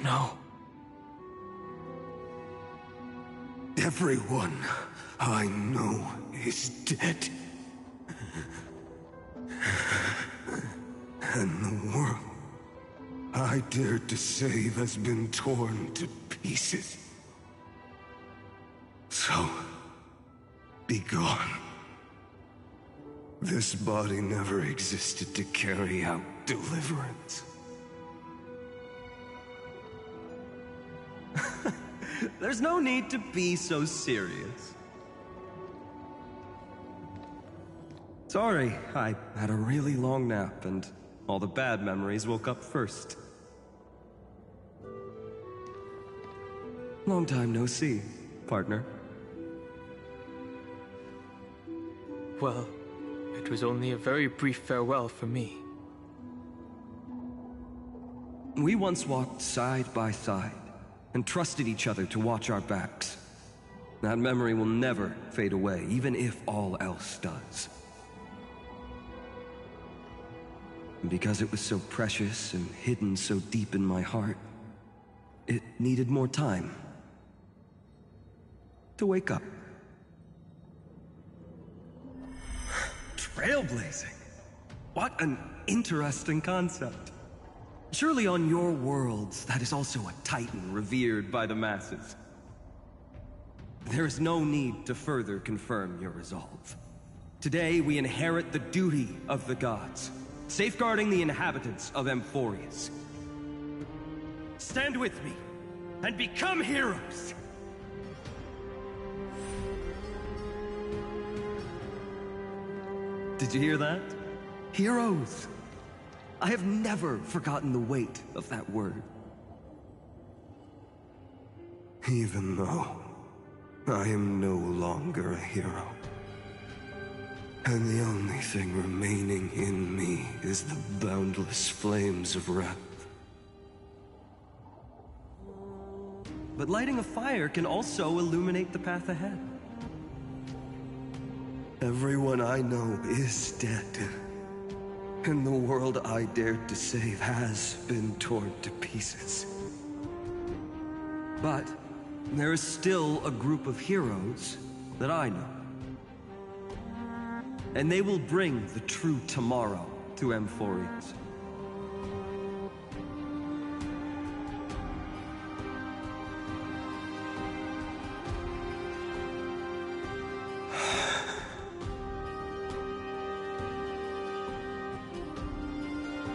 Speaker 6: No.
Speaker 24: Everyone I know is dead. And the world I dared to save has been torn to pieces. So, be gone. This body never existed to carry out deliverance.
Speaker 3: There's no need to be so serious. Sorry, I had a really long nap and all the bad memories woke up first. Long time no see, partner.
Speaker 6: Well, it was only a very brief farewell for me.
Speaker 3: We once walked side by side and trusted each other to watch our backs. That memory will never fade away, even if all else does. And because it was so precious and hidden so deep in my heart, it needed more time to wake up. Trailblazing? What an interesting concept. Surely on your worlds, that is also a titan revered by the masses. There is no need to further confirm your resolve. Today, we inherit the duty of the gods, safeguarding the inhabitants of Emphorius. Stand with me, and become heroes! Did you hear that? Heroes! I have never forgotten the weight of that word.
Speaker 24: Even though I am no longer a hero, and the only thing remaining in me is the boundless flames of wrath.
Speaker 3: But lighting a fire can also illuminate the path ahead.
Speaker 24: Everyone I know is dead. And the world I dared to save has been torn to pieces.
Speaker 3: But there is still a group of heroes that I know. And they will bring the true tomorrow to Emphorius.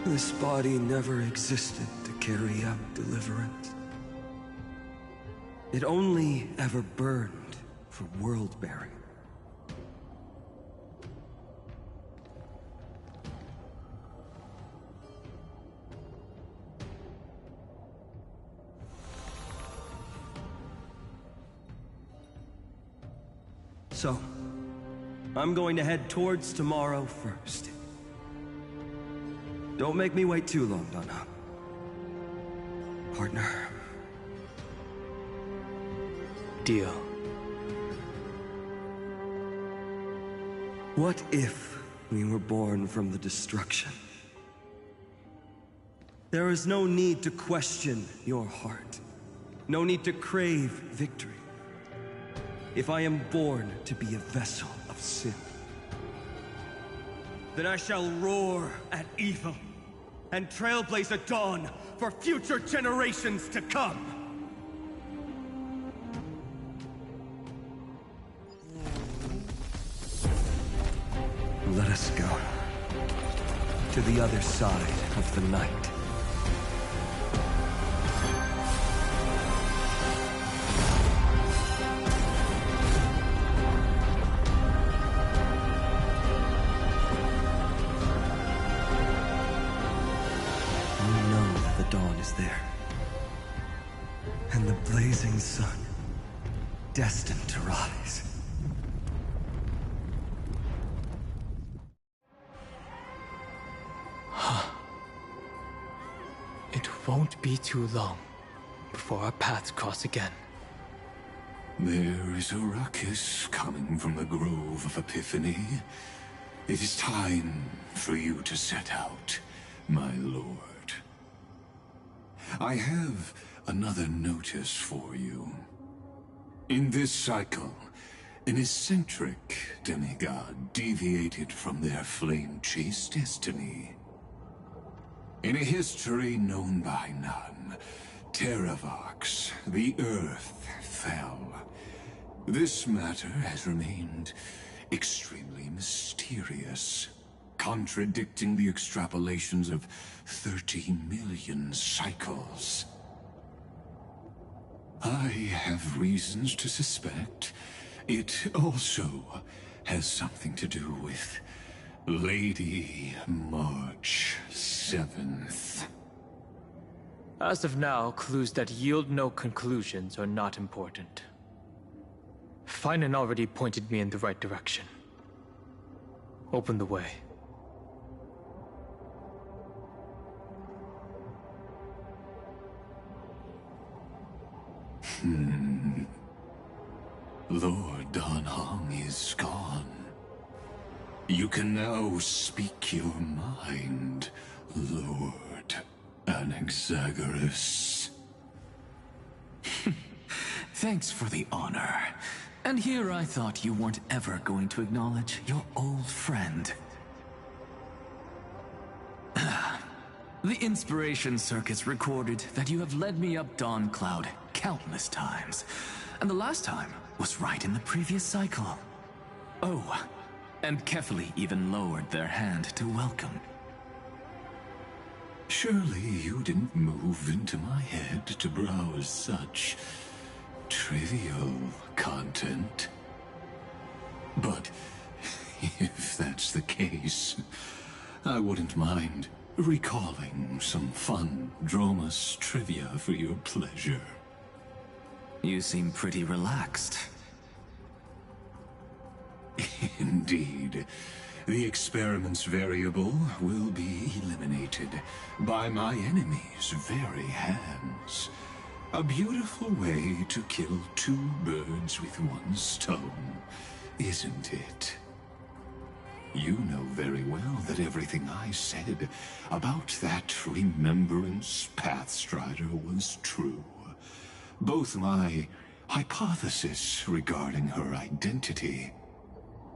Speaker 24: This body never existed to carry out deliverance.
Speaker 3: It only ever burned for world-bearing. So, I'm going to head towards tomorrow first. Don't make me wait too long, Donna. Partner.
Speaker 6: Deal.
Speaker 3: What if we were born from the destruction? There is no need to question your heart. No need to crave victory. If I am born to be a vessel of sin, then I shall roar at evil and trailblaze a dawn for future generations to come.
Speaker 24: Let us go. to the other side of the night. We know that the dawn is there. And the blazing sun, destined to rise.
Speaker 6: It won't be too long before our paths cross again.
Speaker 4: There is a ruckus coming from the Grove of Epiphany. It is time for you to set out, my lord. I have another notice for you. In this cycle, an eccentric demigod deviated from their flame-chased destiny. In a history known by none, Terravox, the Earth, fell. This matter has remained extremely mysterious, contradicting the extrapolations of 30 million cycles. I have reasons to suspect it also has something to do with Lady March 7th.
Speaker 6: As of now, clues that yield no conclusions are not important. Finan already pointed me in the right direction. Open the way.
Speaker 4: Lord Dan Heng is gone. You can now speak your mind, Lord Anaxagoras.
Speaker 16: Thanks for the honor. And here I thought you weren't ever going to acknowledge your old friend. The Inspiration Circuits recorded that you have led me up Dawn Cloud countless times. And the last time was right in the previous cycle. Oh, and Kefali even lowered their hand to welcome.
Speaker 4: Surely you didn't move into my head to browse such trivial content. But if that's the case, I wouldn't mind recalling some fun Dromus trivia for your pleasure.
Speaker 16: You seem pretty relaxed.
Speaker 4: Indeed. The experiment's variable will be eliminated by my enemy's very hands. A beautiful way to kill two birds with one stone, isn't it? You know very well that everything I said about that Remembrance Pathstrider was true. Both my hypothesis regarding her identity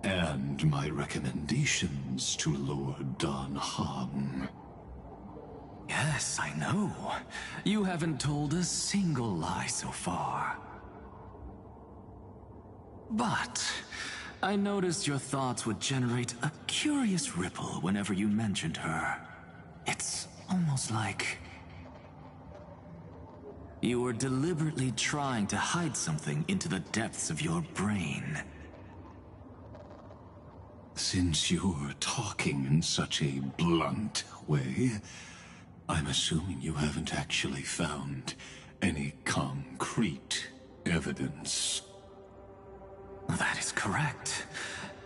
Speaker 4: and my recommendations to Lord Dan Heng.
Speaker 16: Yes, I know. You haven't told a single lie so far. But I noticed your thoughts would generate a curious ripple whenever you mentioned her. It's almost like you were deliberately trying to hide something into the depths of your brain.
Speaker 4: Since you're talking in such a blunt way, I'm assuming you haven't actually found any concrete evidence.
Speaker 16: That is correct.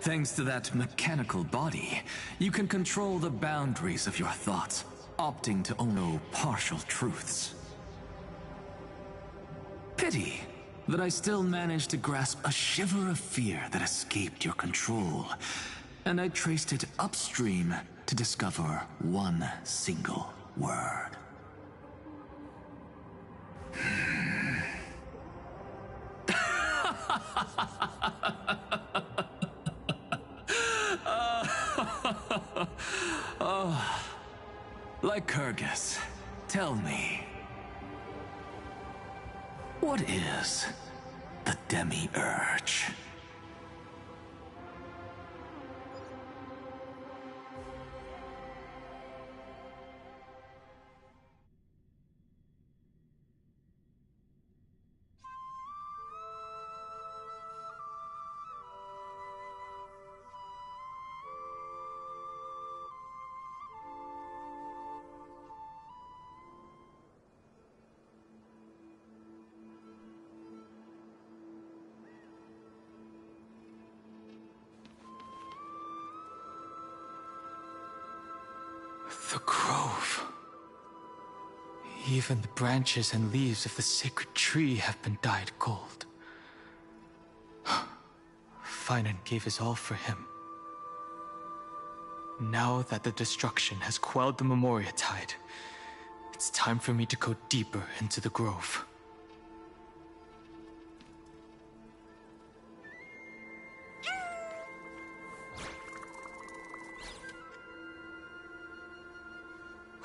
Speaker 16: Thanks to that mechanical body, you can control the boundaries of your thoughts, opting to own no partial truths. Pity that I still managed to grasp a shiver of fear that escaped your control, and I traced it upstream to discover one single word. Lycurgus, tell me, what is the Demi-Urge?
Speaker 6: The grove. Even the branches and leaves of the sacred tree have been dyed gold. Finan gave his all for him. Now that the destruction has quelled the Memoria Tide, it's time for me to go deeper into the grove.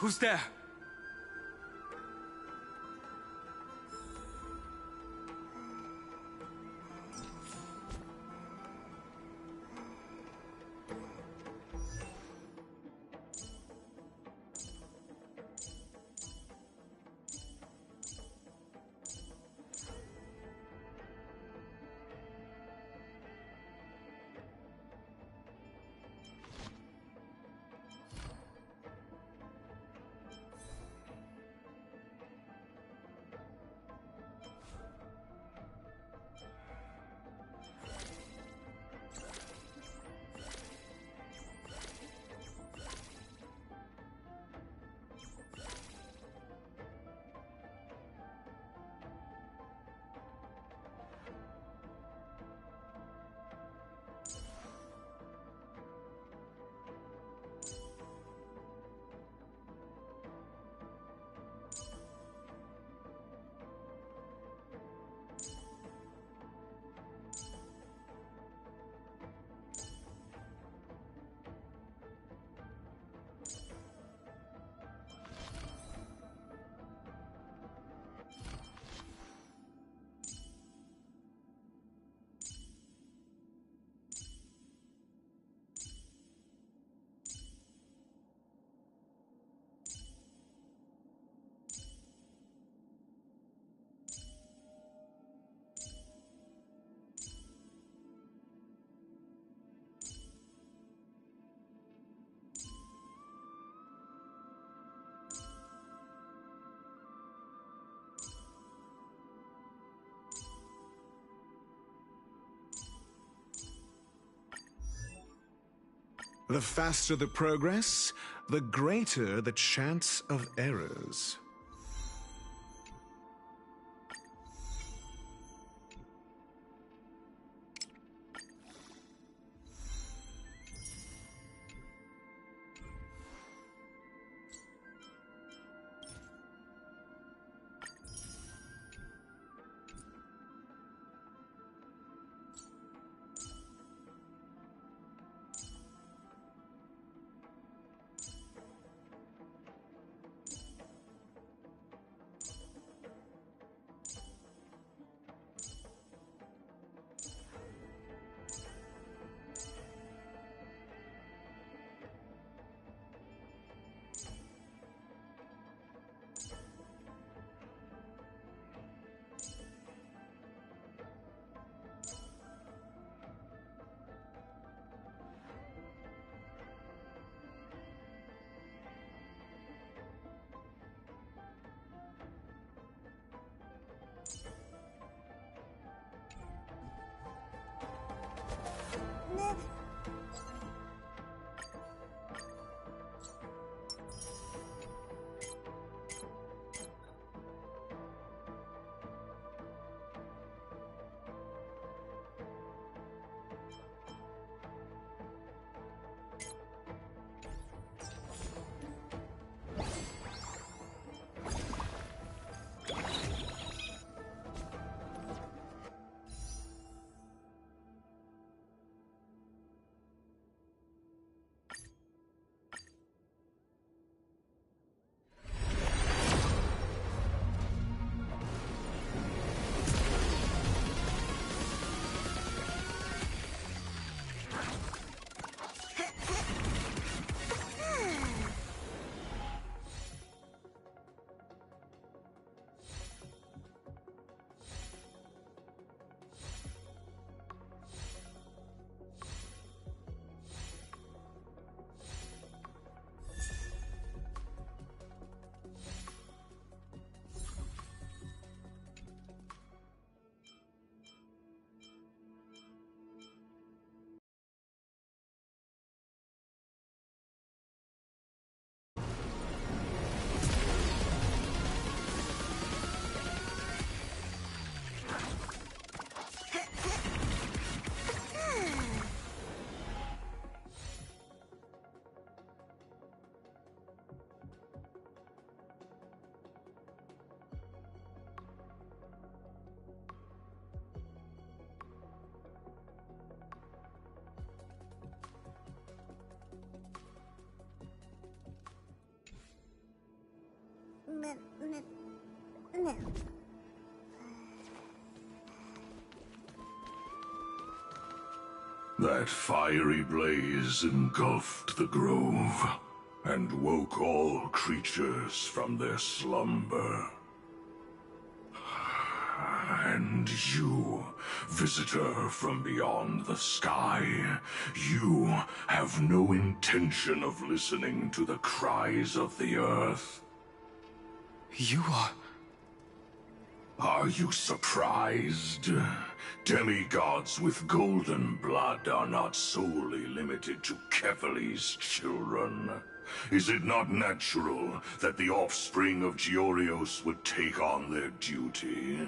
Speaker 6: Who's there?
Speaker 9: The faster the progress, the greater the chance of errors.
Speaker 4: That fiery blaze engulfed the grove and woke all creatures from their slumber. And you, visitor from beyond the sky, you have no intention of listening to the cries of the earth.
Speaker 6: You are...
Speaker 4: Are you surprised? Demigods with golden blood are not solely limited to Kefali's children. Is it not natural that the offspring of Georios would take on their duty?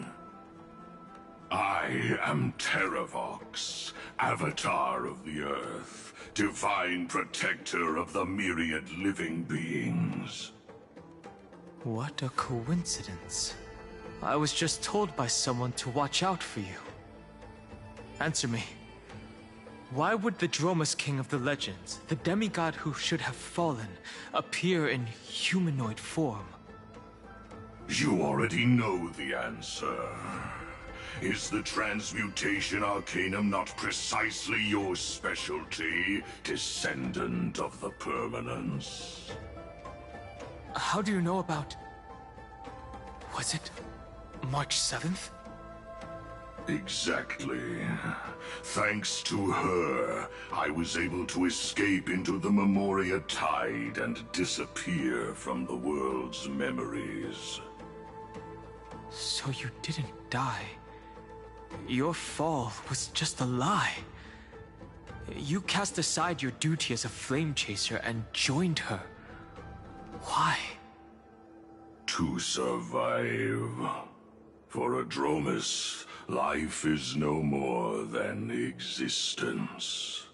Speaker 4: I am Terravox, Avatar of the Earth, divine protector of the myriad living beings.
Speaker 6: What a coincidence. I was just told by someone to watch out for you. Answer me. Why would the Dromus King of the Legends, the demigod who should have fallen, appear in humanoid form?
Speaker 4: You already know the answer. Is the Transmutation Arcanum not precisely your specialty, descendant of the Permanence?
Speaker 6: How do you know about... Was it March 7th?
Speaker 4: Exactly. Thanks to her, I was able to escape into the Memoria Tide and disappear from the world's memories.
Speaker 6: So you didn't die. Your fall was just a lie. You cast aside your duty as a flame chaser and joined her. Why?
Speaker 4: To survive. For a Dromus, life is no more than existence.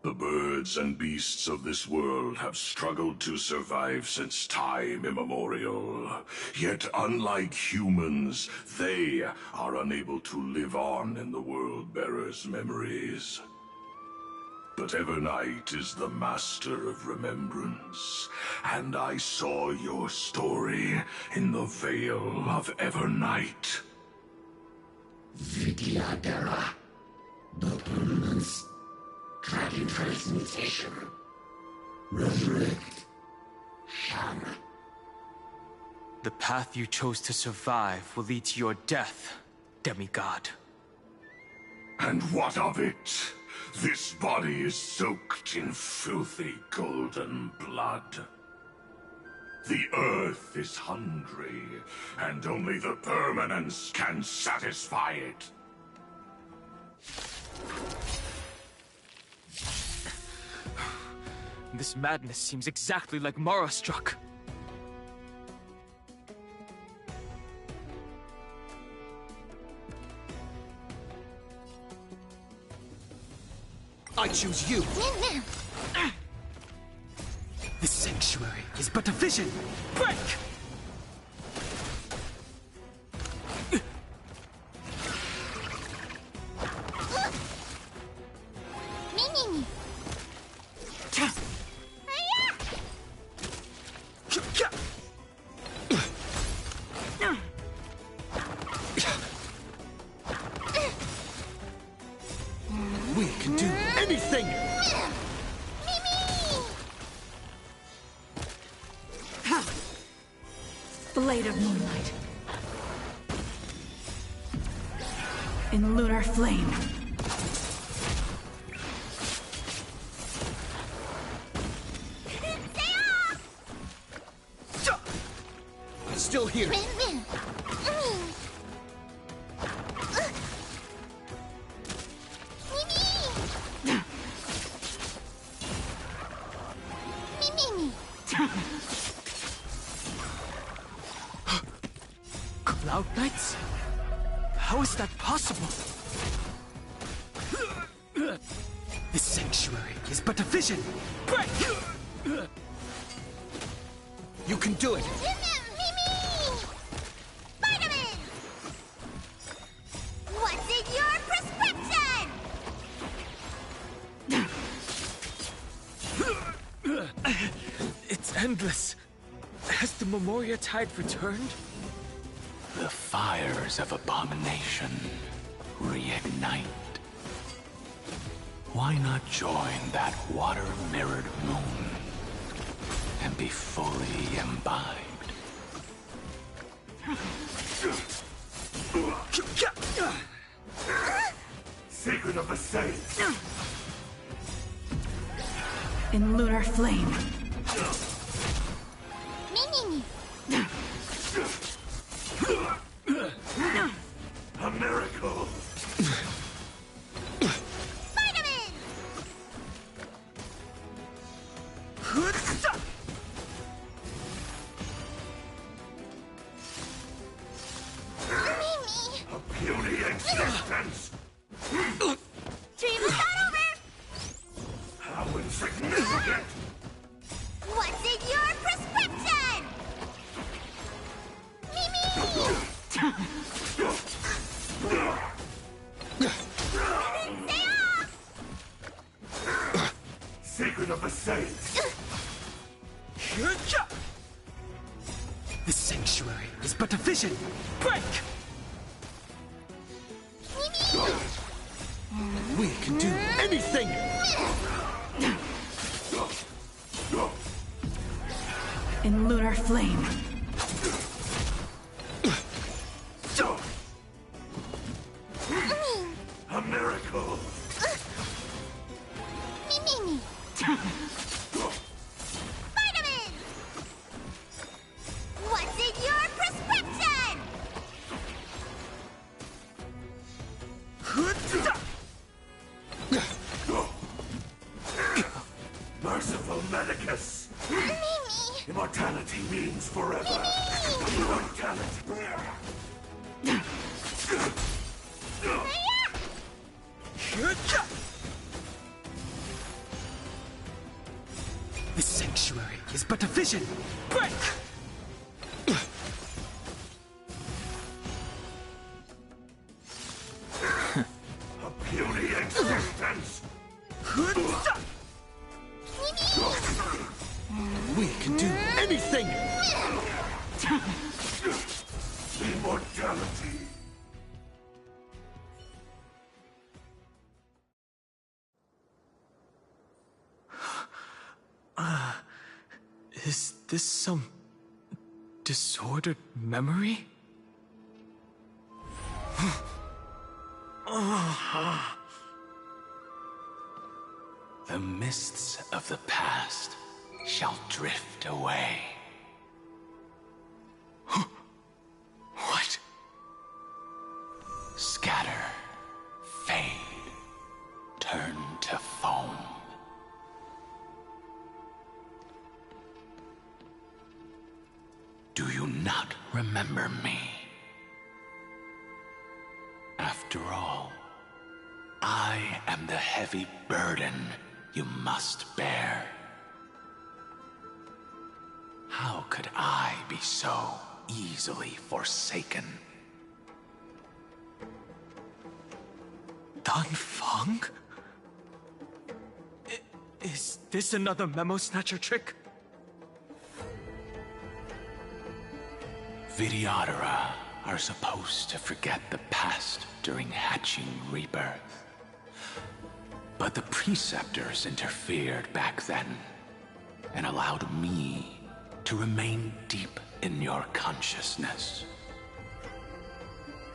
Speaker 4: The birds and beasts of this world have struggled to survive since time immemorial. Yet unlike humans, they are unable to live on in the World-Bearer's memories. But Evernight is the master of remembrance, and I saw your story in the Veil of Evernight.
Speaker 8: Vidyadhara, the Permanence, Dragon Transmutation, Resurrect, Sham.
Speaker 6: The path you chose to survive will lead to your death, demigod.
Speaker 4: And what of it? This body is soaked in filthy golden blood. The earth is hungry, and only the Permanence can satisfy it.
Speaker 6: This madness seems exactly like Mara struck.
Speaker 1: I choose you! The sanctuary is but a vision! Break! We can do anything!
Speaker 15: Blade of Moonlight. In lunar flame.
Speaker 1: Still here.
Speaker 6: Cloud Knights? How is that possible?
Speaker 1: This sanctuary is but a vision! Break! You can do it!
Speaker 10: What's in your prescription?
Speaker 6: It's endless. Has the Memoria Tide returned?
Speaker 4: The fires of abomination reignite. Why not join that water-mirrored moon and be fully imbibed?
Speaker 8: Secret of the Saints!
Speaker 15: In lunar flame.
Speaker 8: A miracle!
Speaker 10: Spider-Man!
Speaker 8: A puny existence!
Speaker 10: Dream is not over!
Speaker 8: How insignificant!
Speaker 10: What's in your prescription? Mimi! Stay off!
Speaker 8: Secret of the Saints!
Speaker 6: The sanctuary is but a vision! Break!
Speaker 1: We can do anything!
Speaker 15: In lunar flame.
Speaker 8: A miracle!
Speaker 10: Mimi! Spider-Man! What's in your prescription?
Speaker 8: Merciful Medicus!
Speaker 10: Mimi!
Speaker 8: Immortality means forever! Immortality!
Speaker 6: The sanctuary is but a vision! Break!
Speaker 8: A puny existence!
Speaker 1: We can do anything!
Speaker 8: Immortality!
Speaker 6: Is this some disordered memory?
Speaker 4: The mists of the past shall drift away.
Speaker 6: What?
Speaker 4: Scatter, fade, turn to foam. Do you not remember me? After all, I am the heavy burden you must bear. How could I be so easily forsaken?
Speaker 6: Dan Feng? Is this another memo snatcher trick?
Speaker 4: Vidyadhara are supposed to forget the past during hatching rebirth. But the preceptors interfered back then and allowed me to remain deep in your consciousness.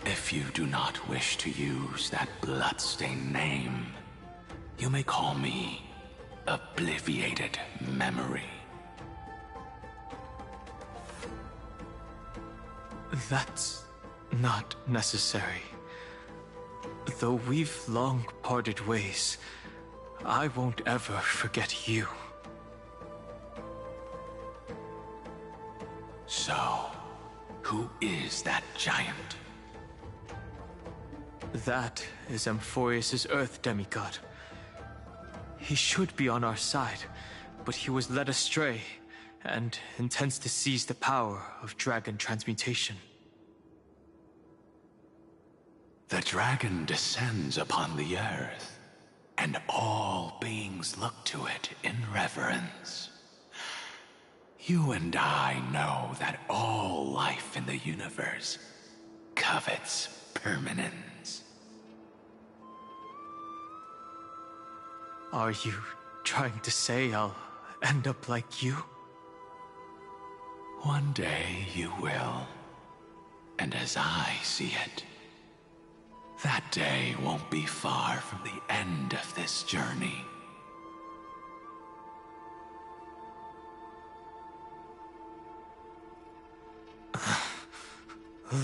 Speaker 4: If you do not wish to use that bloodstained name, you may call me Obliviated Memory.
Speaker 6: That's not necessary. Though we've long parted ways, I won't ever forget you.
Speaker 4: So, who is that giant?
Speaker 6: That is Amphorius' Earth demigod. He should be on our side, but he was led astray and intends to seize the power of dragon transmutation.
Speaker 4: The dragon descends upon the earth, and all beings look to it in reverence. You and I know that all life in the universe covets permanence.
Speaker 6: Are you trying to say I'll end up like you?
Speaker 4: One day you will. And as I see it, that day won't be far from the end of this journey.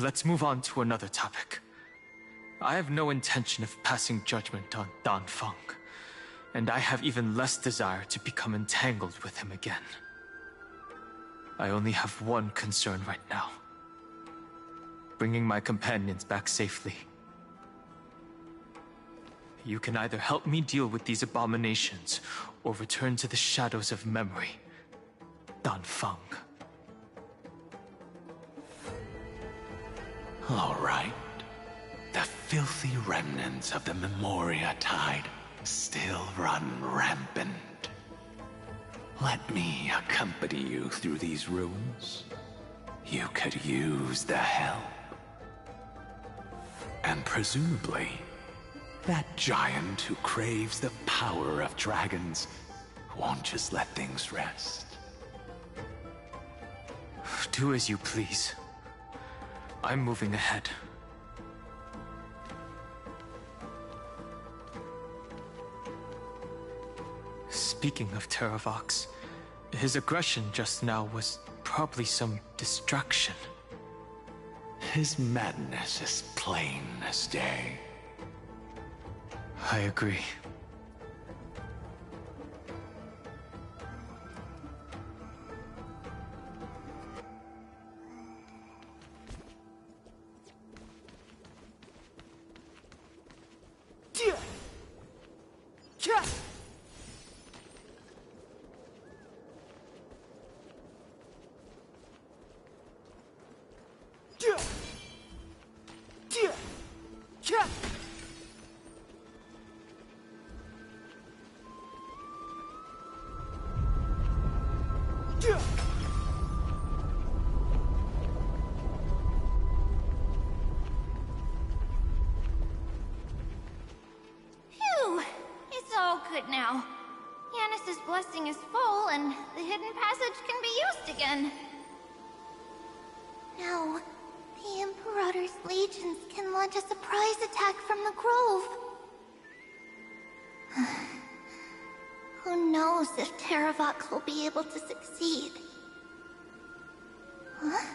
Speaker 6: Let's move on to another topic. I have no intention of passing judgment on Dan Feng, and I have even less desire to become entangled with him again. I only have one concern right now: bringing my companions back safely. You can either help me deal with these abominations, or return to the shadows of memory. Dan Feng.
Speaker 4: All right. The filthy remnants of the Memoria Tide still run rampant. Let me accompany you through these rooms. You could use the help. And presumably, that giant who craves the power of dragons won't just let things rest.
Speaker 6: Do as you please. I'm moving ahead. Speaking of Terravox, his aggression just now was probably some distraction.
Speaker 4: His madness is plain as day.
Speaker 6: I agree.
Speaker 2: Phew! It's all good now. Yanis's blessing is full, and the hidden passage can be used again. Now, the Imperator's legions can launch a surprise attack from the grove. Who knows if Terravox will be able to succeed? Huh?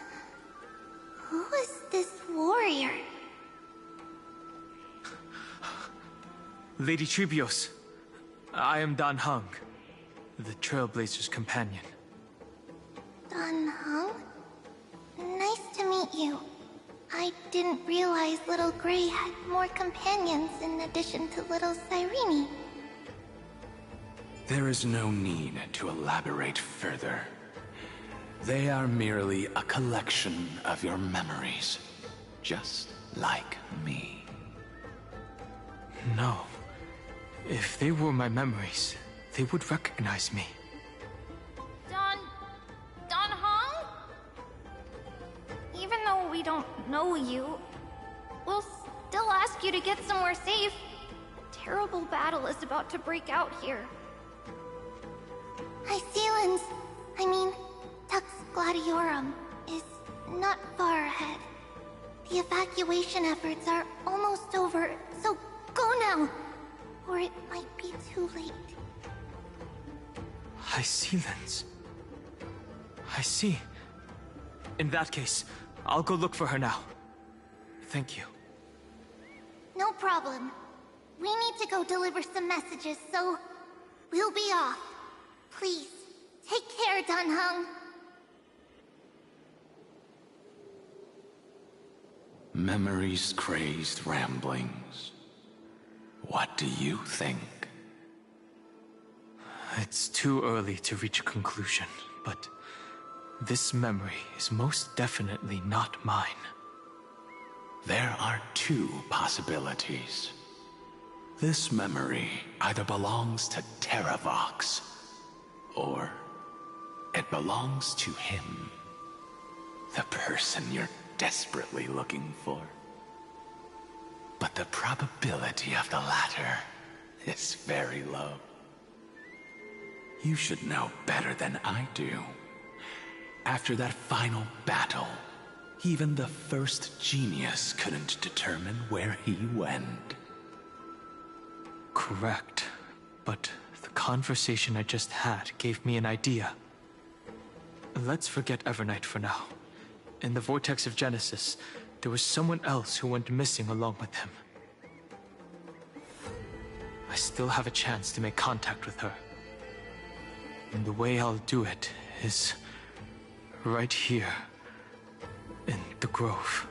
Speaker 2: Who is this warrior?
Speaker 6: Lady Tribios, I am Dan Heng, the Trailblazer's companion.
Speaker 2: Dan Heng? Nice to meet you. I didn't realize Little Gray had more companions in addition to Little Cyrene.
Speaker 4: There is no need to elaborate further. They are merely a collection of your memories, just like me.
Speaker 6: No. If they were my memories, they would recognize me.
Speaker 2: Dan Heng? Even though we don't know you, we'll still ask you to get somewhere safe. A terrible battle is about to break out here. Iceland's, Tux Gladiorum, is not far ahead. The evacuation efforts are almost over, so go now, or it might be too late.
Speaker 6: Iceland's. I see. In that case, I'll go look for her now. Thank you.
Speaker 2: No problem. We need to go deliver some messages, so we'll be off. Please, take care, Dan Heng.
Speaker 4: Memories crazed ramblings. What do you think?
Speaker 6: It's too early to reach a conclusion, but this memory is most definitely not mine.
Speaker 4: There are two possibilities. This memory either belongs to Terravox or
Speaker 5: It belongs to him. The person you're desperately looking for. But the probability of the latter is very low. You should know better than I do. After that final battle, even the first genius couldn't determine where he went.
Speaker 6: Correct. But the conversation I just had gave me an idea. Let's forget Evernight for now. In the Vortex of Genesis, there was someone else who went missing along with him. I still have a chance to make contact with her. And the way I'll do it is right here in the Grove.